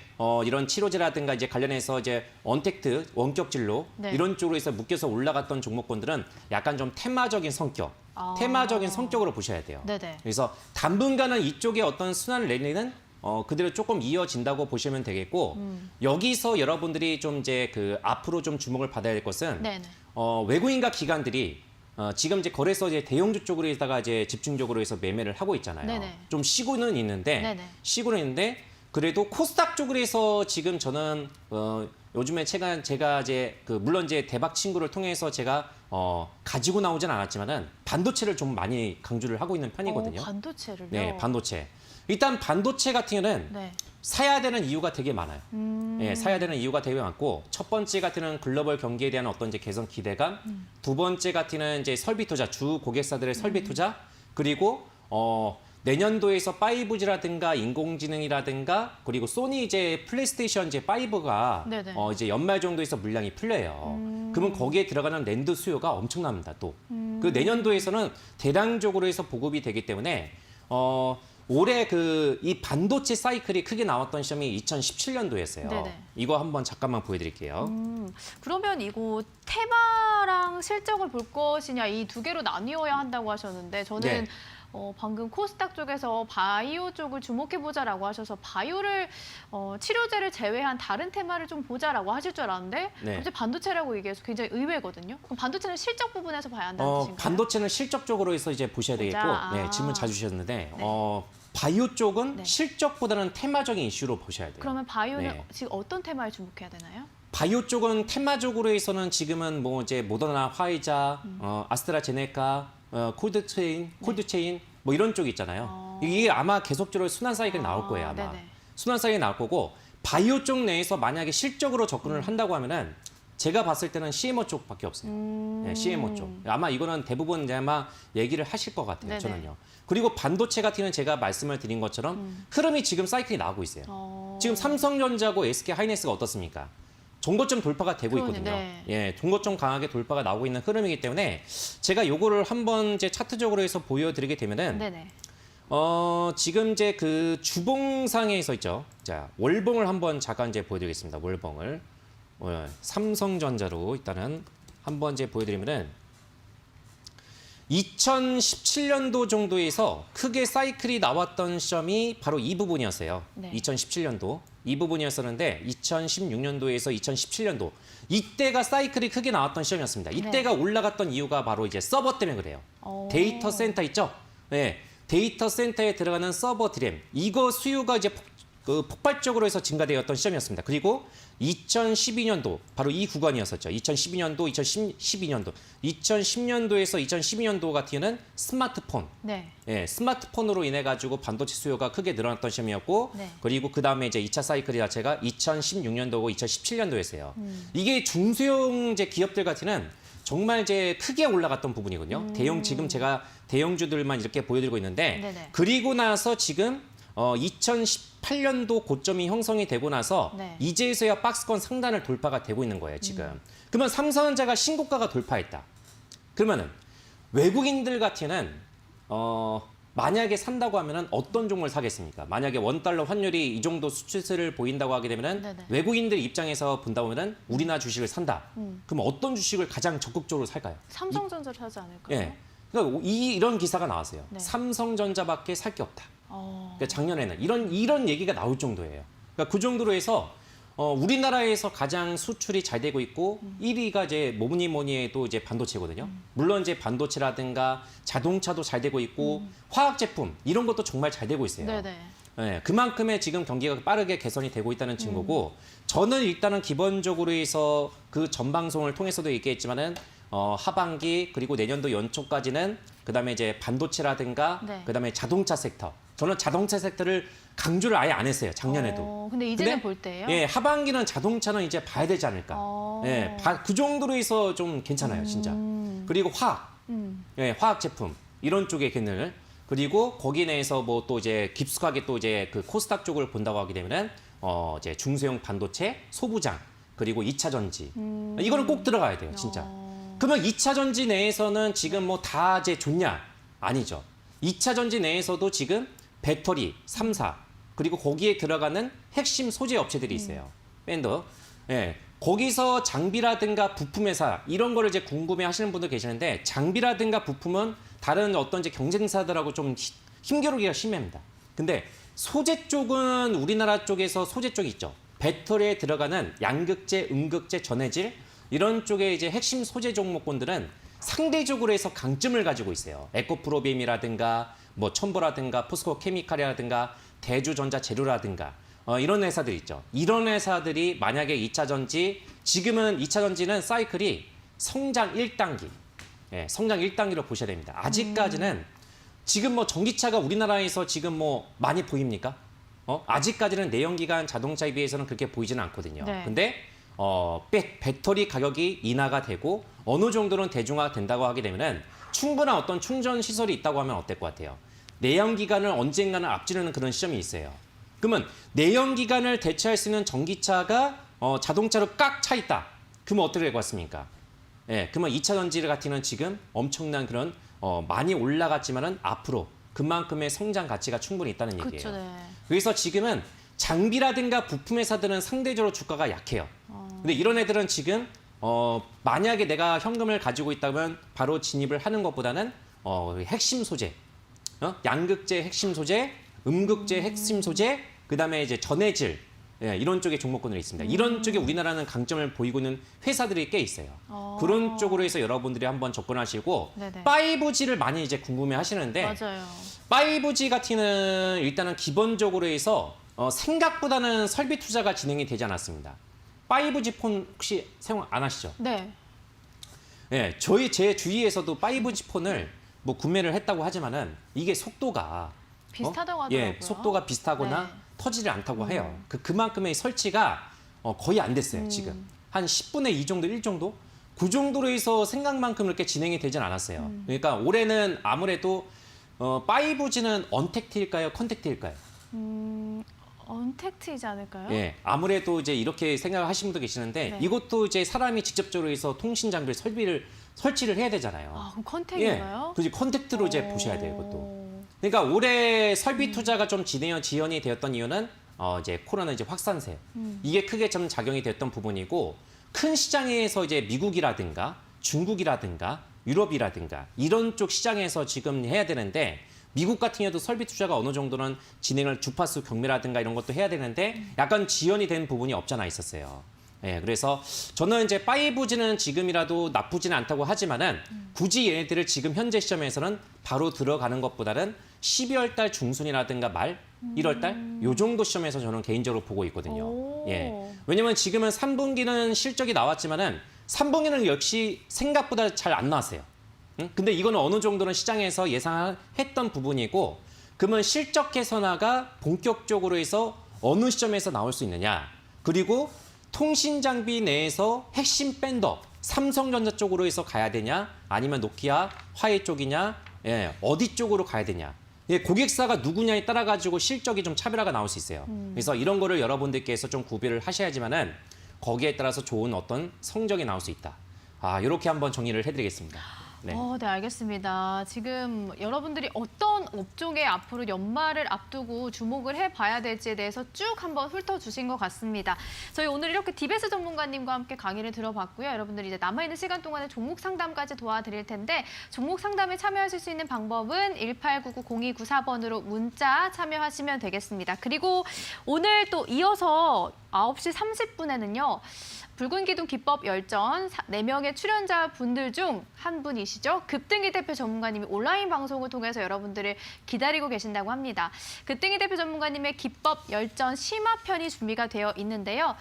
이런 치료제라든가 이제 관련해서 이제 언택트 원격진로 네. 이런 쪽으로 해서 묶여서 올라갔던 종목군들은 약간 좀 테마적인 성격, 아. 테마적인 성격으로 보셔야 돼요. 네네. 그래서 당분간은 이쪽에 어떤 순환 랠리는 그대로 조금 이어진다고 보시면 되겠고 여기서 여러분들이 좀 이제 앞으로 좀 주목을 받아야 될 것은 네네. 외국인과 기관들이 지금 이제 거래소 이제 대형주 쪽으로다가 이제 집중적으로 해서 매매를 하고 있잖아요. 네네. 좀 쉬고는 있는데 그래도 코스닥 쪽으로 해서 지금 저는 요즘에 제가 이제 물론 이제 대박 친구를 통해서 제가 가지고 나오진 않았지만은 반도체를 좀 많이 강조를 하고 있는 편이거든요. 반도체를요? 네, 반도체. 일단 반도체 같은 경우는 네. 사야 되는 이유가 되게 많아요. 예, 사야 되는 이유가 되게 많고 첫 번째 같은 경우는 글로벌 경기에 대한 어떤 이제 개선 기대감, 두 번째 같은 경우는 이제 설비 투자, 주 고객사들의 설비 투자, 그리고 내년도에서 5G라든가 인공지능이라든가 그리고 소니 이제 플레이스테이션 이제 5가 네네. 이제 연말 정도에서 물량이 풀려요. 그러면 거기에 들어가는 랜드 수요가 엄청납니다. 또 그 내년도에서는 대량적으로 해서 보급이 되기 때문에 올해 이 반도체 사이클이 크게 나왔던 시점이 2017년도였어요. 네네. 이거 한번 잠깐만 보여드릴게요. 그러면 이거 테마랑 실적을 볼 것이냐 이 두 개로 나뉘어야 한다고 하셨는데 저는 네. 방금 코스닥 쪽에서 바이오 쪽을 주목해보자라고 하셔서 바이오를 치료제를 제외한 다른 테마를 좀 보자라고 하실 줄 알았는데 네. 갑자기 반도체라고 얘기해서 굉장히 의외거든요. 그럼 반도체는 실적 부분에서 봐야 한다는 뜻인가요? 반도체는 실적적으로 해서 이제 보셔야 되겠고, 네, 질문 잘 주셨는데, 네. 바이오 쪽은 네. 실적보다는 테마적인 이슈로 보셔야 돼요. 그러면 바이오는 네. 지금 어떤 테마에 주목해야 되나요? 바이오 쪽은 테마적으로 해서는 지금은 뭐 이제 모더나, 화이자, 아스트라제네카, 콜드체인 뭐 이런 쪽 있잖아요. 이게 아마 계속적으로 순환 사이클이 나올 거예요, 아마. 네네. 순환 사이클이 나올 거고, 바이오 쪽 내에서 만약에 실적으로 접근을 한다고 하면은 제가 봤을 때는 CMO 쪽밖에 없어요. 네, CMO 쪽. 아마 이거는 대부분 이제 아마 얘기를 하실 것 같아요, 네네. 저는요. 그리고 반도체 같은 경우는 제가 말씀을 드린 것처럼 흐름이 지금 사이클이 나오고 있어요. 지금 삼성전자고 SK 하이닉스가 어떻습니까? 종고점 돌파가 되고 있거든요. 네. 예, 종고점 강하게 돌파가 나오고 있는 흐름이기 때문에 제가 요거를 한번 이제 차트적으로 해서 보여드리게 되면은 네네. 지금 이제 그 주봉상에서 있죠. 자, 월봉을 한번 잠깐 이제 보여드리겠습니다. 월봉을 삼성전자로 일단은 한번 이제 보여드리면은 2017년도 정도에서 크게 사이클이 나왔던 시점이 바로 이 부분이었어요. 네. 2017년도 이 부분이었었는데 2016년도에서 2017년도 이때가 사이클이 크게 나왔던 시점이었습니다. 이때가 올라갔던 이유가 바로 이제 서버 때문에 그래요. 데이터 센터 있죠? 네. 데이터 센터에 들어가는 서버 DRAM 이거 수요가 이제 폭발적으로 해서 증가되었던 시점이었습니다. 그리고 2012년도 바로 이 구간이었었죠. 2012년도, 2012년도, 2010년도에서 2012년도 같은 경우는 스마트폰, 네. 예, 스마트폰으로 인해 가지고 반도체 수요가 크게 늘어났던 시점이었고, 네. 그리고 그 다음에 이제 2차 사이클이 자체가 2016년도고 2017년도였어요. 이게 중소형 이제 기업들 같은 경우는 정말 이제 크게 올라갔던 부분이거든요. 지금 제가 대형주들만 이렇게 보여드리고 있는데, 네네. 그리고 나서 지금 2018년도 고점이 형성이 되고 나서 네. 이제서야 박스권 상단을 돌파가 되고 있는 거예요, 지금. 그러면 삼성전자가 신고가가 돌파했다. 그러면은 외국인들 같으면 만약에 산다고 하면은 어떤 종목을 사겠습니까? 만약에 원달러 환율이 이 정도 수치를 보인다고 하게 되면은 네네. 외국인들 입장에서 본다 보면은 우리나라 주식을 산다. 그럼 어떤 주식을 가장 적극적으로 살까요? 삼성전자를 하지 않을까요? 예. 그러니까 이런 기사가 나왔어요. 네. 삼성전자밖에 살 게 없다. 그러니까 작년에는 이런 얘기가 나올 정도예요. 그러니까 그 정도로 해서 우리나라에서 가장 수출이 잘 되고 있고 1위가 이제 뭐니 해도 이제 반도체거든요. 물론 이제 반도체라든가 자동차도 잘 되고 있고 화학 제품 이런 것도 정말 잘 되고 있어요. 네네. 네, 그만큼의 지금 경기가 빠르게 개선이 되고 있다는 증거고 저는 일단은 기본적으로 해서 그 전방송을 통해서도 얘기했지만은 하반기 그리고 내년도 연초까지는 그다음에 이제 반도체라든가 네. 그다음에 자동차 섹터 저는 자동차 섹터를 강조를 아예 안 했어요 작년에도. 근데 이제는 근데, 볼 때예요? 예, 하반기는 자동차는 이제 봐야 되지 않을까. 예, 그 정도로 해서 좀 괜찮아요 진짜. 그리고 화학, 예, 화학 제품 이런 쪽의 개념을 그리고 거기 내에서 뭐 또 이제 깊숙하게 또 이제 그 코스닥 쪽을 본다고 하게 되면은 이제 중소형 반도체, 소부장 그리고 2차 전지 이거는 꼭 들어가야 돼요 진짜. 그러면 2차 전지 내에서는 지금 뭐 다 이제 좋냐? 아니죠. 2차 전지 내에서도 지금 배터리 3사 그리고 거기에 들어가는 핵심 소재 업체들이 있어요. 밴더. 예. 거기서 장비라든가 부품 회사 이런 거를 이제 궁금해 하시는 분들 계시는데 장비라든가 부품은 다른 어떤 이제 경쟁사들하고 좀 힘겨루기가 심합니다. 근데 소재 쪽은 우리나라 쪽에서 소재 쪽이 있죠. 배터리에 들어가는 양극재, 음극재, 전해질 이런 쪽에 이제 핵심 소재 종목군들은 상대적으로 해서 강점을 가지고 있어요. 에코프로비엠이라든가 뭐 첨보라든가 포스코 케미칼이라든가 대주전자 재료라든가 이런 회사들 있죠. 이런 회사들이 만약에 2차 전지 지금은 2차 전지는 사이클이 성장 1단기. 예, 성장 1단계로 보셔야 됩니다. 아직까지는 지금 뭐 전기차가 우리나라에서 지금 뭐 많이 보입니까? 아직까지는 내연기관 자동차에 비해서는 그렇게 보이지는 않거든요. 네. 근데 배터리 가격이 인하가 되고 어느 정도는 대중화가 된다고 하게 되면은 충분한 어떤 충전 시설이 있다고 하면 어떨 것 같아요? 내연기관을 언젠가는 앞지르는 그런 시점이 있어요. 그러면 내연기관을 대체할 수 있는 전기차가 자동차로 꽉 차 있다. 그러면 어떻게 될 것 같습니까? 예, 그러면 2차 전지 같은 경우는 지금 엄청난 그런 많이 올라갔지만은 앞으로 그만큼의 성장 가치가 충분히 있다는 얘기예요. 그렇죠, 네. 그래서 지금은 장비라든가 부품 회사들은 상대적으로 주가가 약해요. 근데 이런 애들은 지금 만약에 내가 현금을 가지고 있다면 바로 진입을 하는 것보다는 핵심 소재, 양극재 핵심 소재, 음극재 핵심 소재, 그다음에 이제 전해질 이런 쪽의 종목군들이 있습니다. 이런 쪽에 우리나라는 강점을 보이고 있는 회사들이 꽤 있어요. 그런 쪽으로 해서 여러분들이 한번 접근하시고 네네. 5G를 많이 이제 궁금해 하시는데 맞아요. 5G 같은 일단은 기본적으로 해서 생각보다는 설비 투자가 진행이 되지 않았습니다. 5G 폰 혹시 사용 안 하시죠? 네. 예, 제 주위에서도 5G 폰을 뭐 구매를 했다고 하지만은 이게 속도가 비슷하다고 하더라고요. 예, 속도가 비슷하거나 네. 터지를 않다고 해요. 그만큼의 설치가 거의 안 됐어요, 지금. 한 10분의 2 정도, 1 정도? 그 정도로 해서 생각만큼 이렇게 진행이 되진 않았어요. 그러니까 올해는 아무래도 5G는 언택트일까요? 컨택트일까요? 언택트이지 않을까요? 예, 아무래도 이제 이렇게 생각하시는 분도 계시는데 네. 이것도 이제 사람이 직접적으로 해서 통신 장비를 설치를 해야 되잖아요. 아, 그럼 컨택인가요? 그지 컨택트로 이제 보셔야 돼요, 이것도. 그러니까 올해 설비 투자가 좀 지연이 되었던 이유는 이제 코로나 이제 확산세 이게 크게 좀 작용이 됐던 부분이고 큰 시장에서 이제 미국이라든가 중국이라든가 유럽이라든가 이런 쪽 시장에서 지금 해야 되는데 미국 같은 경우도 설비 투자가 어느 정도는 진행을 주파수 경매라든가 이런 것도 해야 되는데 약간 지연이 된 부분이 없잖아 있었어요. 예, 그래서 저는 이제 5G는 지금이라도 나쁘지는 않다고 하지만은 굳이 얘네들을 지금 현재 시점에서는 바로 들어가는 것보다는 12월 달 중순이라든가 말 1월 달 요 정도 시점에서 저는 개인적으로 보고 있거든요. 오. 예. 왜냐면 지금은 3분기는 실적이 나왔지만은 3분기는 역시 생각보다 잘 안 나왔어요. 근데 이거는 어느 정도는 시장에서 예상했던 부분이고 그러면 실적 개선화가 본격적으로 해서 어느 시점에서 나올 수 있느냐. 그리고 통신 장비 내에서 핵심 밴더 삼성전자 쪽으로 해서 가야 되냐 아니면 노키아, 화웨이 쪽이냐 어디 쪽으로 가야 되냐. 고객사가 누구냐에 따라 가지고 실적이 좀 차별화가 나올 수 있어요. 그래서 이런 거를 여러분들께서 좀 구별을 하셔야지만은 거기에 따라서 좋은 어떤 성적이 나올 수 있다. 이렇게 한번 정리를 해드리겠습니다. 네. 네, 알겠습니다. 지금 여러분들이 어떤 업종에 앞으로 연말을 앞두고 주목을 해봐야 될지에 대해서 쭉 한번 훑어주신 것 같습니다. 저희 오늘 이렇게 디베스 전문가님과 함께 강의를 들어봤고요. 여러분들이 이제 남아있는 시간 동안에 종목 상담까지 도와드릴 텐데 종목 상담에 참여하실 수 있는 방법은 1899-0294번으로 문자 참여하시면 되겠습니다. 그리고 오늘 또 이어서 9시 30분에는요. 붉은 기둥 기법 열전 4명의 출연자분들 중 한 분이시죠. 급등기 대표 전문가님이 온라인 방송을 통해서 여러분들을 기다리고 계신다고 합니다. 급등기 대표 전문가님의 기법 열전 심화편이 준비가 되어 있는데요.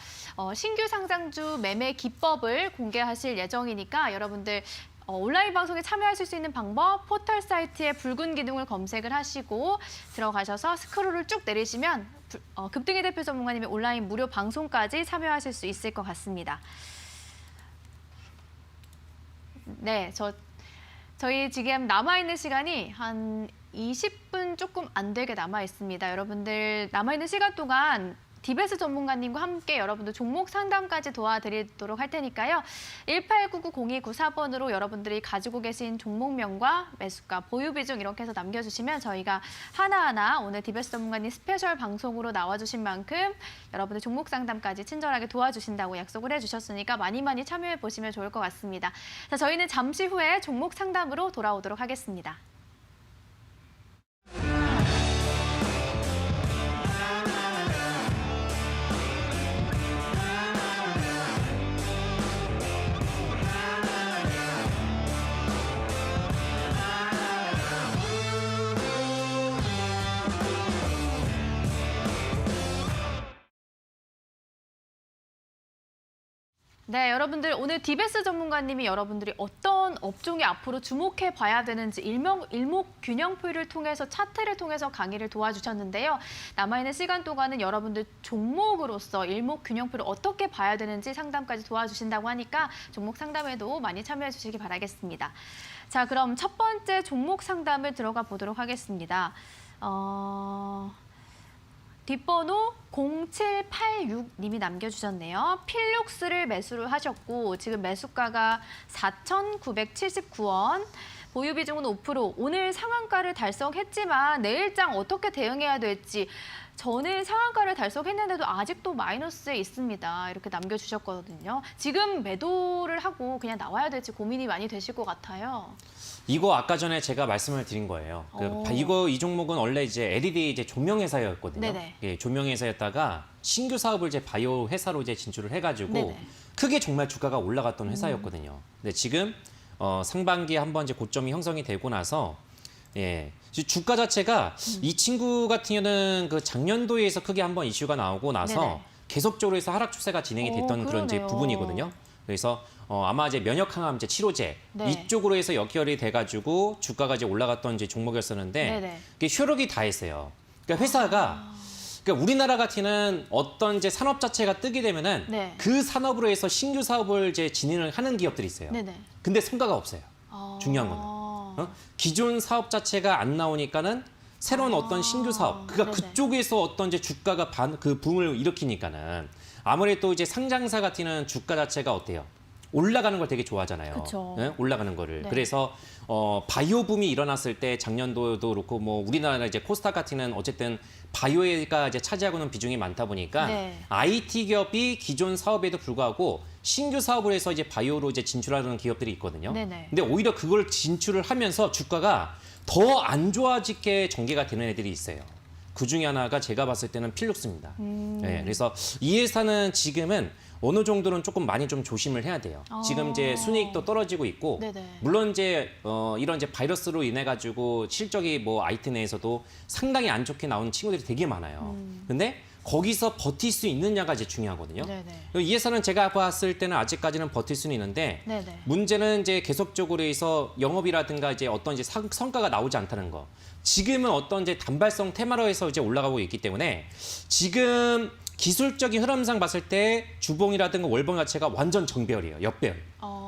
신규 상장주 매매 기법을 공개하실 예정이니까 여러분들 온라인 방송에 참여하실 수 있는 방법 포털 사이트에 붉은 기둥을 검색을 하시고 들어가셔서 스크롤을 쭉 내리시면 급등기 대표 전문가님의 온라인 무료 방송까지 참여하실 수 있을 것 같습니다. 네, 저희 지금 남아있는 시간이 한 20분 조금 안 되게 남아 있습니다. 여러분들 남아있는 시간 동안 디베스 전문가님과 함께 여러분들 종목 상담까지 도와드리도록 할 테니까요. 1899-0294번으로 여러분들이 가지고 계신 종목명과 매수가, 보유 비중 이렇게 해서 남겨주시면 저희가 하나하나 오늘 디베스 전문가님 스페셜 방송으로 나와주신 만큼 여러분들 종목 상담까지 친절하게 도와주신다고 약속을 해주셨으니까 많이 참여해보시면 좋을 것 같습니다. 자, 저희는 잠시 후에 종목 상담으로 돌아오도록 하겠습니다. 네, 여러분들 오늘 디베스 전문가님이 여러분들이 어떤 업종에 앞으로 주목해 봐야 되는지 일목균형표를 통해서 차트를 통해서 강의를 도와주셨는데요. 남아있는 시간 동안은 여러분들 종목으로서 일목균형표를 어떻게 봐야 되는지 상담까지 도와주신다고 하니까 종목 상담에도 많이 참여해 주시기 바라겠습니다. 자, 그럼 첫 번째 종목 상담을 들어가 보도록 하겠습니다. 뒷번호 0786님이 남겨주셨네요. 필룩스를 매수를 하셨고 지금 매수가가 4,979원, 보유 비중은 5%. 오늘 상한가를 달성했지만 내일장 어떻게 대응해야 될지 저는 상한가를 달성했는데도 아직도 마이너스에 있습니다. 이렇게 남겨주셨거든요. 지금 매도를 하고 그냥 나와야 될지 고민이 많이 되실 것 같아요. 이거 아까 전에 제가 말씀을 드린 거예요. 이 종목은 원래 이제 LED 이제 조명 회사였거든요. 네네. 예, 조명 회사였다가 신규 사업을 이제 바이오 회사로 이제 진출을 해가지고 네네. 크게 정말 주가가 올라갔던 회사였거든요. 근데 지금 상반기에 한번 이제 고점이 형성이 되고 나서 예, 주가 자체가 이 친구 같은 경우는 그 작년도에서 크게 한번 이슈가 나오고 나서 네네. 계속적으로 해서 하락 추세가 진행이 됐던 그런 이제 그러네요. 부분이거든요. 그래서 아마 이제 면역 항암제 치료제 네. 이쪽으로 해서 연결이 돼가지고 주가가 이제 올라갔던 이제 종목이었었는데 네네. 이게 효력이 다했어요. 그러니까 회사가 그러니까 우리나라 같은 어떤 이제 산업 자체가 뜨게 되면은 네. 그 산업으로 해서 신규 사업을 이제 진행을 하는 기업들이 있어요. 네네. 근데 성과가 없어요. 중요한 거는. 기존 사업 자체가 안 나오니까는 새로운 어떤 신규 사업, 그러니까 네네. 그쪽에서 어떤 이제 주가가 그 붐을 일으키니까는 아무래도 이제 상장사 같은 주가 자체가 어때요? 올라가는 걸 되게 좋아하잖아요. 그쵸. 네? 올라가는 거를. 네. 그래서 바이오 붐이 일어났을 때 작년도도 그렇고 뭐 우리나라 이제 코스닥 같은 어쨌든 바이오가 이제 차지하고는 비중이 많다 보니까 네. IT 기업이 기존 사업에도 불구하고 신규 사업을 해서 이제 바이오로 이제 진출하는 기업들이 있거든요. 네네. 근데 오히려 그걸 진출을 하면서 주가가 더 안 좋아지게 전개가 되는 애들이 있어요. 그 중에 하나가 제가 봤을 때는 필룩스입니다. 네, 그래서 이 회사는 지금은 어느 정도는 조금 많이 좀 조심을 해야 돼요. 지금 이제 순이익도 떨어지고 있고, 네네. 물론 이제 이런 이제 바이러스로 인해 가지고 실적이 뭐 IT 내에서도 상당히 안 좋게 나오는 친구들이 되게 많아요. 근데 거기서 버틸 수 있느냐가 이제 중요하거든요. 네네. 이 회사는 제가 봤을 때는 아직까지는 버틸 수는 있는데 네네. 문제는 이제 계속적으로 해서 영업이라든가 이제 어떤 이제 성과가 나오지 않다는 거. 지금은 어떤 이제 단발성 테마로 해서 이제 올라가고 있기 때문에 지금 기술적인 흐름상 봤을 때 주봉이라든가 월봉 자체가 완전 정배열이에요. 역배열.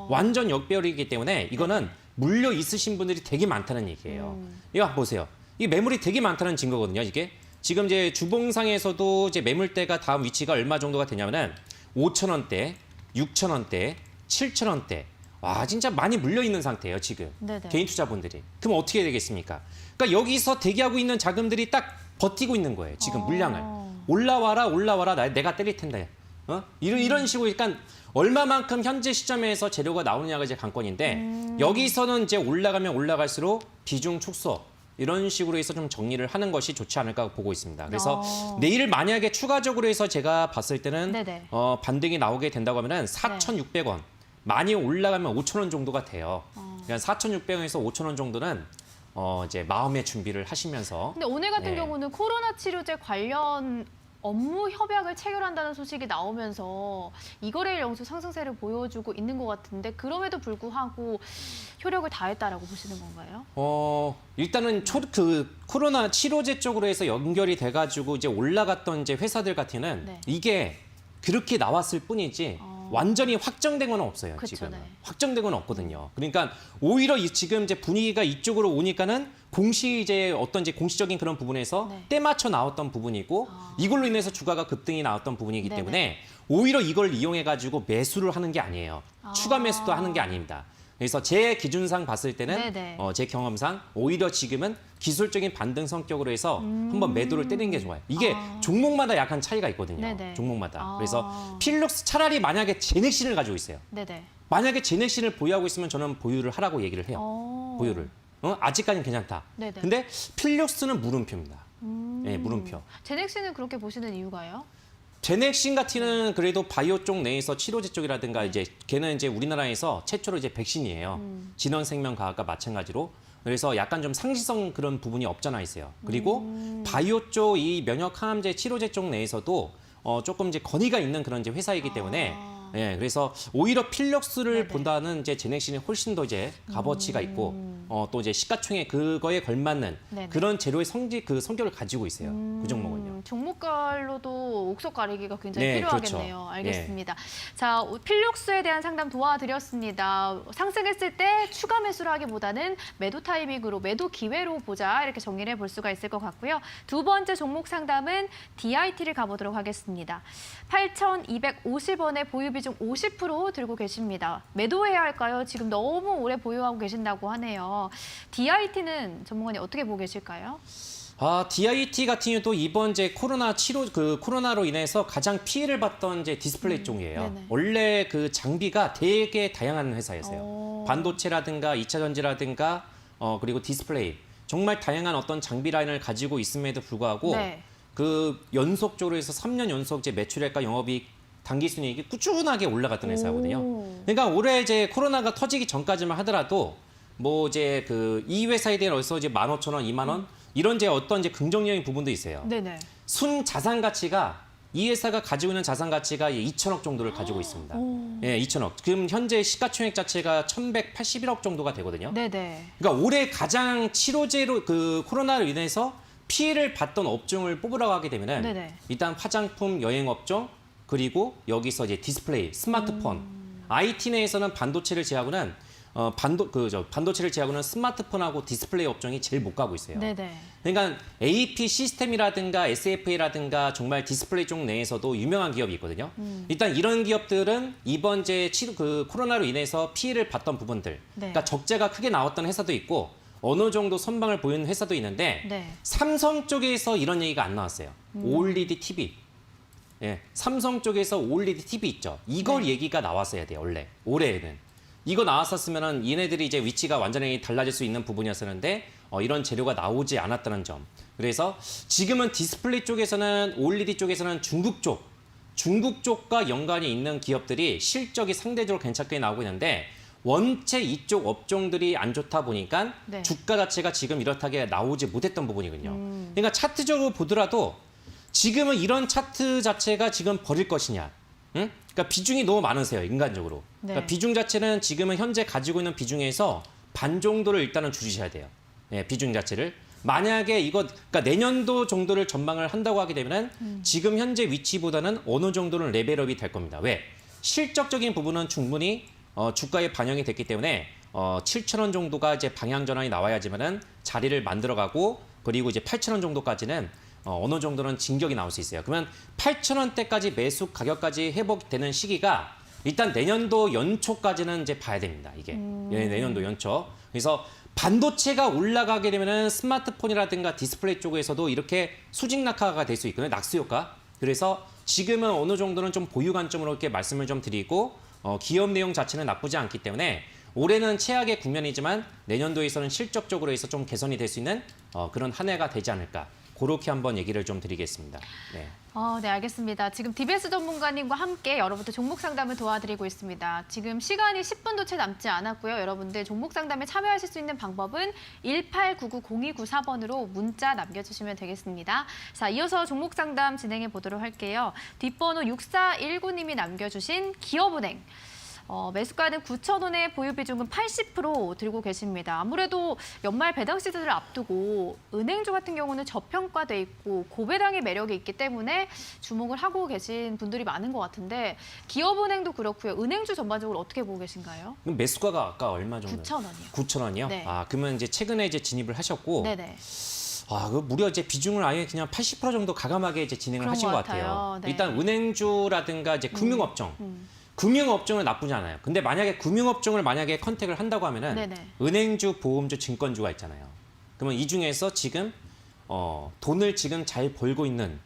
완전 역배열이기 때문에 이거는 물려 있으신 분들이 되게 많다는 얘기예요. 이거 한번 보세요. 이 매물이 되게 많다는 증거거든요. 이게 지금 이제 주봉상에서도 이제 매물대가 다음 위치가 얼마 정도가 되냐면은 5,000원대, 6,000원대, 7,000원대. 와, 진짜 많이 물려 있는 상태예요, 지금. 네네. 개인 투자분들이. 그럼 어떻게 해야 되겠습니까? 그러니까 여기서 대기하고 있는 자금들이 딱 버티고 있는 거예요, 지금 물량을. 올라와라, 내가 때릴 텐데. 이런 식으로 그러니까 얼마만큼 현재 시점에서 재료가 나오느냐가 이제 관건인데 여기서는 이제 올라가면 올라갈수록 비중 축소 이런 식으로 해서 좀 정리를 하는 것이 좋지 않을까 보고 있습니다. 그래서 내일 만약에 추가적으로 해서 제가 봤을 때는 네네. 반등이 나오게 된다고 하면은 4,600원. 많이 올라가면 5,000원 정도가 돼요. 그러니까 4,600원에서 5,000원 정도는 이제 마음의 준비를 하시면서. 근데 오늘 같은 네. 경우는 코로나 치료제 관련 업무 협약을 체결한다는 소식이 나오면서 이거래일 영수 상승세를 보여주고 있는 것 같은데 그럼에도 불구하고 효력을 다했다라고 보시는 건가요? 일단은 그 코로나 치료제 쪽으로 해서 연결이 돼가지고 이제 올라갔던 이제 회사들 같은 네. 이게 그렇게 나왔을 뿐이지 완전히 확정된 건 없어요. 그쵸, 지금은. 네. 확정된 건 없거든요. 그러니까 오히려 지금 이제 분위기가 이쪽으로 오니까는 이제 어떤 이제 공시적인 그런 부분에서 네. 때 맞춰 나왔던 부분이고 이걸로 인해서 주가가 급등이 나왔던 부분이기 네네. 때문에 오히려 이걸 이용해 가지고 매수를 하는 게 아니에요. 추가 매수도 하는 게 아닙니다. 그래서 제 기준상 봤을 때는 네네. 제 경험상 오히려 지금은 기술적인 반등 성격으로 해서 한번 매도를 때리는 게 좋아요. 이게 종목마다 약간 차이가 있거든요. 네네. 종목마다. 그래서 필룩스 차라리 만약에 제넥신을 가지고 있어요. 네네. 만약에 제넥신을 보유하고 있으면 저는 보유를 하라고 얘기를 해요. 보유를. 아직까지는 괜찮다. 네네. 근데 필룩스는 물음표입니다. 네, 물음표. 제넥시는 그렇게 보시는 이유가요? 제넥신 같은 그래도 바이오 쪽 내에서 치료제 쪽이라든가 이제 걔는 이제 우리나라에서 최초로 이제 백신이에요. 진원생명과학과 마찬가지로. 그래서 약간 좀 상시성 그런 부분이 없잖아 있어요. 그리고 바이오 쪽 이 면역 항암제 치료제 쪽 내에서도 조금 이제 권위가 있는 그런 이제 회사이기 때문에 예, 그래서 오히려 필력스를 네네. 본다는 이제 제넥신이 훨씬 더 이제 값어치가 있고 또 이제 시가총액 그거에 걸맞는 네네. 그런 재료의 성격을 가지고 있어요. 그 종목은요. 종목별로도 옥석 가리기가 굉장히 네, 필요하겠네요. 그렇죠. 알겠습니다. 자, 필룩스에 대한 상담 도와드렸습니다. 상승했을 때 추가 매수를 하기보다는 매도 타이밍으로 매도 기회로 보자 이렇게 정리를 해볼 수가 있을 것 같고요. 두 번째 종목 상담은 DIT를 가보도록 하겠습니다. 8,250원에 보유 비중 50% 들고 계십니다. 매도해야 할까요? 지금 너무 오래 보유하고 계신다고 하네요. DIT는 전문가님 어떻게 보고 계실까요? DIT 같은 경우도 이번 이제 코로나로 인해서 가장 피해를 봤던 이제 디스플레이 쪽이에요. 네네. 원래 그 장비가 되게 다양한 회사였어요. 오. 반도체라든가 2차 전지라든가 그리고 디스플레이 정말 다양한 어떤 장비 라인을 가지고 있음에도 불구하고 네. 그 연속적으로 해서 3년 연속 이제 매출액과 영업이익 당기순이익이 꾸준하게 올라갔던 회사거든요. 오. 그러니까 올해 이제 코로나가 터지기 전까지만 하더라도 뭐 이제 그 이 회사에 대한 어디서 이제 15,000원, 2만 원 이런 이제 어떤 이제 긍정적인 부분도 있어요. 네네. 순 자산 가치가 이 회사가 가지고 있는 자산 가치가 2천억 정도를 가지고 있습니다. 오. 예, 2천억. 지금 현재 시가총액 자체가 1,181억 정도가 되거든요. 네네. 그러니까 올해 가장 치료제로 그 코로나로 인해서 피해를 봤던 업종을 뽑으라고 하게 되면은 네네. 일단 화장품, 여행 업종 그리고 여기서 이제 디스플레이, 스마트폰, IT 내에서는 반도체를 제하고는 반도체를 제하고는 스마트폰하고 디스플레이 업종이 제일 못 가고 있어요. 네네. 그러니까 AP 시스템이라든가 SFA라든가 정말 디스플레이 쪽 내에서도 유명한 기업이 있거든요. 일단 이런 기업들은 이번 이제 코로나로 인해서 피해를 봤던 부분들, 네. 그러니까 적자가 크게 나왔던 회사도 있고 어느 정도 선방을 보이는 회사도 있는데 네. 삼성 쪽에서 이런 얘기가 안 나왔어요. OLED TV. 예, 삼성 쪽에서 OLED TV 있죠. 이걸 네. 얘기가 나왔어야 돼요, 원래. 올해에는. 이거 나왔었으면은 얘네들이 이제 위치가 완전히 달라질 수 있는 부분이었었는데 이런 재료가 나오지 않았다는 점. 그래서 지금은 디스플레이 쪽에서는 OLED 쪽에서는 중국 쪽과 연관이 있는 기업들이 실적이 상대적으로 괜찮게 나오고 있는데 원체 이쪽 업종들이 안 좋다 보니까 네. 주가 자체가 지금 이렇게 나오지 못했던 부분이거든요. 그러니까 차트적으로 보더라도 지금은 이런 차트 자체가 지금 버릴 것이냐. 응? 그러니까 비중이 너무 많으세요, 인간적으로. 네. 그러니까 비중 자체는 지금은 현재 가지고 있는 비중에서 반 정도를 일단은 줄이셔야 돼요. 예, 비중 자체를. 만약에 그러니까 내년도 정도를 전망을 한다고 하게 되면은 지금 현재 위치보다는 어느 정도는 레벨업이 될 겁니다. 왜? 실적적인 부분은 충분히 주가에 반영이 됐기 때문에 7,000원 정도가 이제 방향 전환이 나와야지만은 자리를 만들어가고 그리고 이제 8,000원 정도까지는 어느 정도는 진격이 나올 수 있어요. 그러면 8,000원대까지 매수 가격까지 회복되는 시기가 일단 내년도 연초까지는 이제 봐야 됩니다. 이게 예, 내년도 연초. 그래서 반도체가 올라가게 되면은 스마트폰이라든가 디스플레이 쪽에서도 이렇게 수직 낙하가 될 수 있거든요. 낙수 효과. 그래서 지금은 어느 정도는 좀 보유 관점으로 이렇게 말씀을 좀 드리고 기업 내용 자체는 나쁘지 않기 때문에 올해는 최악의 국면이지만 내년도에서는 실적적으로 해서 좀 개선이 될 수 있는 그런 한 해가 되지 않을까. 그렇게 한번 얘기를 좀 드리겠습니다. 네. 네, 알겠습니다. 지금 DBS 전문가님과 함께 여러분들 종목 상담을 도와드리고 있습니다. 지금 시간이 10분도 채 남지 않았고요. 여러분들 종목 상담에 참여하실 수 있는 방법은 1899-0294번으로 문자 남겨주시면 되겠습니다. 자, 이어서 종목 상담 진행해 보도록 할게요. 뒷번호 6419님이 남겨주신 기업은행. 매수가는 9,000원에 보유 비중은 80% 들고 계십니다. 아무래도 연말 배당 시즌을 앞두고 은행주 같은 경우는 저평가돼 있고 고배당의 매력이 있기 때문에 주목을 하고 계신 분들이 많은 것 같은데 기업은행도 그렇고요. 은행주 전반적으로 어떻게 보고 계신가요? 그럼 매수가가 아까 얼마 정도? 9,000원이요. 9,000원이요? 네. 그러면 이제 최근에 이제 진입을 하셨고 네네. 그 무려 이제 비중을 아예 그냥 80% 정도 가감하게 이제 진행을 그런 하신 것 것 같아요. 같아요. 네. 일단 은행주라든가 이제 금융업종. 금융업종은 나쁘지 않아요. 근데 만약에 금융업종을 만약에 컨택을 한다고 하면은 네네. 은행주, 보험주, 증권주가 있잖아요. 그러면 이 중에서 지금 돈을 지금 잘 벌고 있는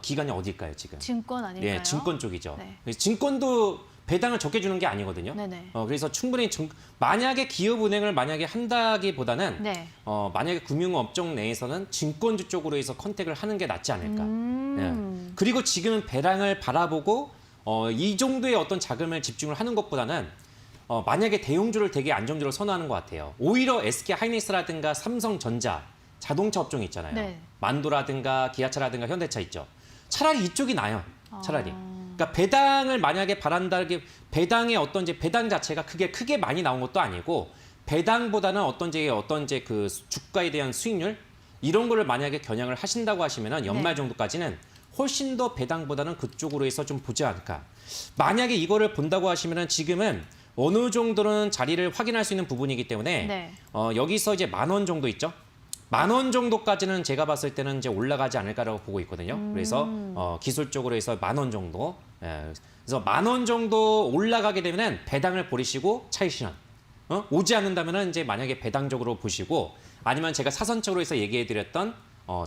기관이 어딜까요, 지금? 증권 아닐까요? 예, 증권 쪽이죠. 네. 그래서 증권도 배당을 적게 주는 게 아니거든요. 네네. 그래서 충분히 만약에 기업은행을 만약에 한다기보다는 네. 만약에 금융업종 내에서는 증권주 쪽으로 해서 컨택을 하는 게 낫지 않을까. 예. 그리고 지금은 배당을 바라보고 이 정도의 어떤 자금을 집중을 하는 것보다는 만약에 대형주를 되게 안정주로 선호하는 것 같아요. 오히려 SK 하이닉스라든가 삼성전자, 자동차 업종이 있잖아요. 네. 만도라든가 기아차라든가 현대차 있죠. 차라리 이쪽이 나요. 차라리. 그러니까 배당을 만약에 배당의 어떤 이제 배당 자체가 크게 많이 나온 것도 아니고 배당보다는 어떤 이제 그 주가에 대한 수익률 이런 거를 만약에 겨냥을 하신다고 하시면은 연말 네. 정도까지는 훨씬 더 배당보다는 그쪽으로 해서 좀 보지 않을까. 만약에 이거를 본다고 하시면은 지금은 어느 정도는 자리를 확인할 수 있는 부분이기 때문에 네. 여기서 이제 10,000원 정도 있죠. 10,000원 정도까지는 제가 봤을 때는 이제 올라가지 않을까라고 보고 있거든요. 그래서 기술적으로 해서 10,000원 정도. 예. 그래서 10,000원 정도 올라가게 되면은 배당을 버리시고 차익 실현. 오지 않는다면은 이제 만약에 배당적으로 보시고 아니면 제가 사선적으로 해서 얘기해드렸던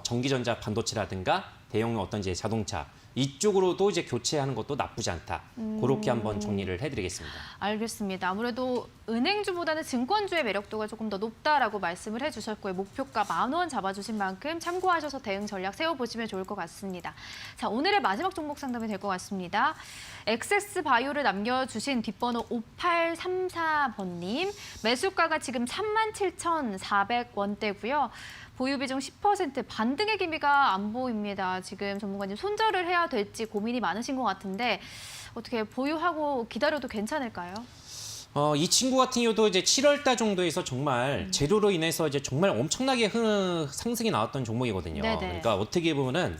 전기전자 반도체라든가 대형 어떤 이제 자동차 이쪽으로도 이제 교체하는 것도 나쁘지 않다. 그렇게 한번 정리를 해드리겠습니다. 알겠습니다. 아무래도 은행주보다는 증권주의 매력도가 조금 더 높다라고 말씀을 해주셨고요. 목표가 10,000원 잡아주신 만큼 참고하셔서 대응 전략 세워보시면 좋을 것 같습니다. 자, 오늘의 마지막 종목 상담이 될 것 같습니다. 엑세스바이오를 남겨주신 뒷번호 5834번님. 매수가가 지금 37,400원대고요. 보유 비중 10%, 반등의 기미가 안 보입니다. 지금 전문가님 손절을 해야 될지 고민이 많으신 것 같은데 어떻게 보유하고 기다려도 괜찮을까요? 이 친구 같은 경우도 이제 7월 달 정도에서 정말 재료로 인해서 이제 정말 엄청나게 상승이 나왔던 종목이거든요. 네네. 그러니까 어떻게 보면은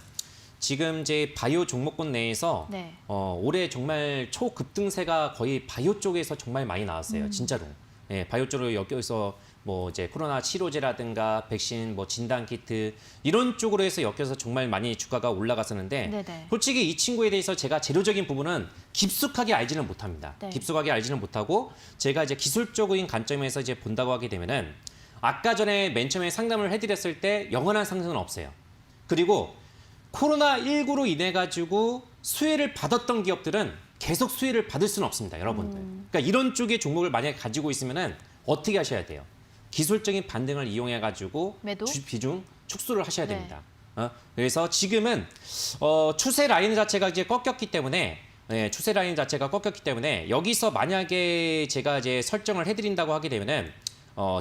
지금 이제 바이오 종목군 내에서 네. 올해 정말 초급등세가 거의 바이오 쪽에서 정말 많이 나왔어요. 진짜로. 예, 바이오 쪽으로 엮여서 뭐 이제 코로나 치료제라든가 백신, 뭐 진단 키트 이런 쪽으로 해서 엮여서 정말 많이 주가가 올라갔었는데 네네. 솔직히 이 친구에 대해서 제가 재료적인 부분은 깊숙하게 알지는 못합니다. 네. 깊숙하게 알지는 못하고 제가 이제 기술적인 관점에서 이제 본다고 하게 되면은 아까 전에 맨 처음에 상담을 해드렸을 때 영원한 상승은 없어요. 그리고 코로나19로 인해 가지고 수혜를 받았던 기업들은 계속 수혜를 받을 수는 없습니다, 여러분들. 그러니까 이런 쪽의 종목을 만약에 가지고 있으면은 어떻게 하셔야 돼요? 기술적인 반등을 이용해 가지고 비중 축소를 하셔야 됩니다. 그래서 지금은 추세 라인 자체가 이제 꺾였기 때문에 추세 라인 자체가 꺾였기 때문에 여기서 만약에 제가 이제 설정을 해드린다고 하게 되면은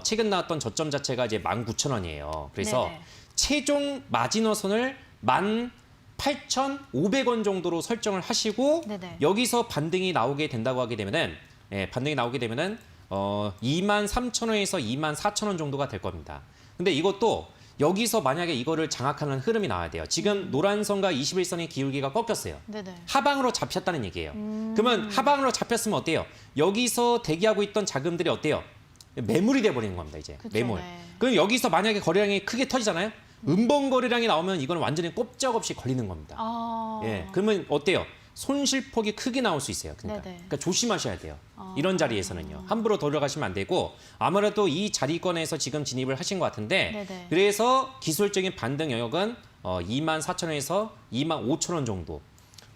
최근 나왔던 저점 자체가 이제 19,000원이에요. 그래서 네네. 최종 마지노선을 18,500원 정도로 설정을 하시고 네네. 여기서 반등이 나오게 된다고 하게 되면은 23,000원에서 24,000원 정도가 될 겁니다. 근데 이것도 여기서 만약에 이거를 장악하는 흐름이 나와야 돼요. 지금 노란선과 21선의 기울기가 꺾였어요. 네네. 하방으로 잡혔다는 얘기예요. 그러면 하방으로 잡혔으면 어때요? 여기서 대기하고 있던 자금들이 어때요? 매물이 돼버리는 겁니다, 이제. 그쵸, 매물. 네. 그럼 여기서 만약에 거래량이 크게 터지잖아요? 음봉 거래량이 나오면 이건 완전히 꼼짝없이 걸리는 겁니다. 예, 그러면 어때요? 손실폭이 크게 나올 수 있어요. 그러니까 조심하셔야 돼요. 이런 자리에서는요. 함부로 들어가시면 안 되고 아무래도 이 자리권에서 지금 진입을 하신 것 같은데 네네. 그래서 기술적인 반등 영역은 24,000원에서 25,000원 정도.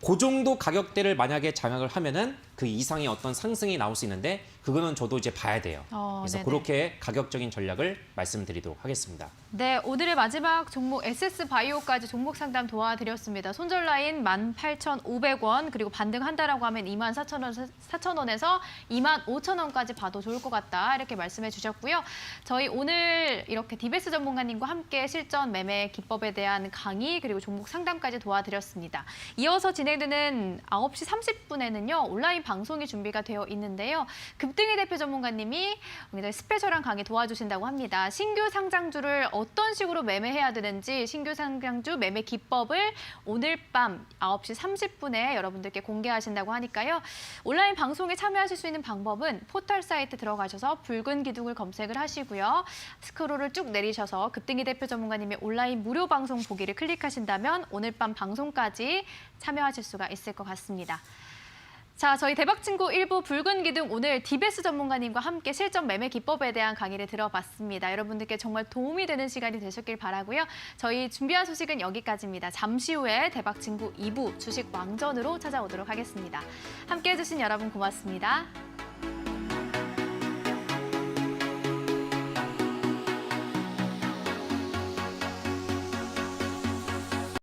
그 정도 가격대를 만약에 장악을 하면은 그 이상의 어떤 상승이 나올 수 있는데 그거는 저도 이제 봐야 돼요. 그래서 네네. 그렇게 가격적인 전략을 말씀드리도록 하겠습니다. 네, 오늘의 마지막 종목 SS바이오까지 종목 상담 도와드렸습니다. 손절 라인 18,500원, 그리고 반등한다라고 하면 24,000원에서 25,000원까지 봐도 좋을 것 같다, 이렇게 말씀해 주셨고요. 저희 오늘 이렇게 디베스 전문가님과 함께 실전 매매 기법에 대한 강의, 그리고 종목 상담까지 도와드렸습니다. 이어서 진행되는 9시 30분에는요, 온라인 방송이 준비가 되어 있는데요. 급등의 대표 전문가님이 굉장히 스페셜한 강의 도와주신다고 합니다. 신규 상장주를 어떤 식으로 매매해야 되는지, 신규 상장주 매매 기법을 오늘 밤 9시 30분에 여러분들께 공개하신다고 하니까요. 온라인 방송에 참여하실 수 있는 방법은 포털 사이트 들어가셔서 붉은 기둥을 검색을 하시고요. 스크롤을 쭉 내리셔서 급등의 대표 전문가님의 온라인 무료 방송 보기를 클릭하신다면 오늘 밤 방송까지 참여하실 수가 있을 것 같습니다. 자, 저희 대박친구 1부 붉은 기둥, 오늘 디베스 전문가님과 함께 실전 매매 기법에 대한 강의를 들어봤습니다. 여러분들께 정말 도움이 되는 시간이 되셨길 바라고요. 저희 준비한 소식은 여기까지입니다. 잠시 후에 대박친구 2부 주식 왕전으로 찾아오도록 하겠습니다. 함께해 주신 여러분 고맙습니다.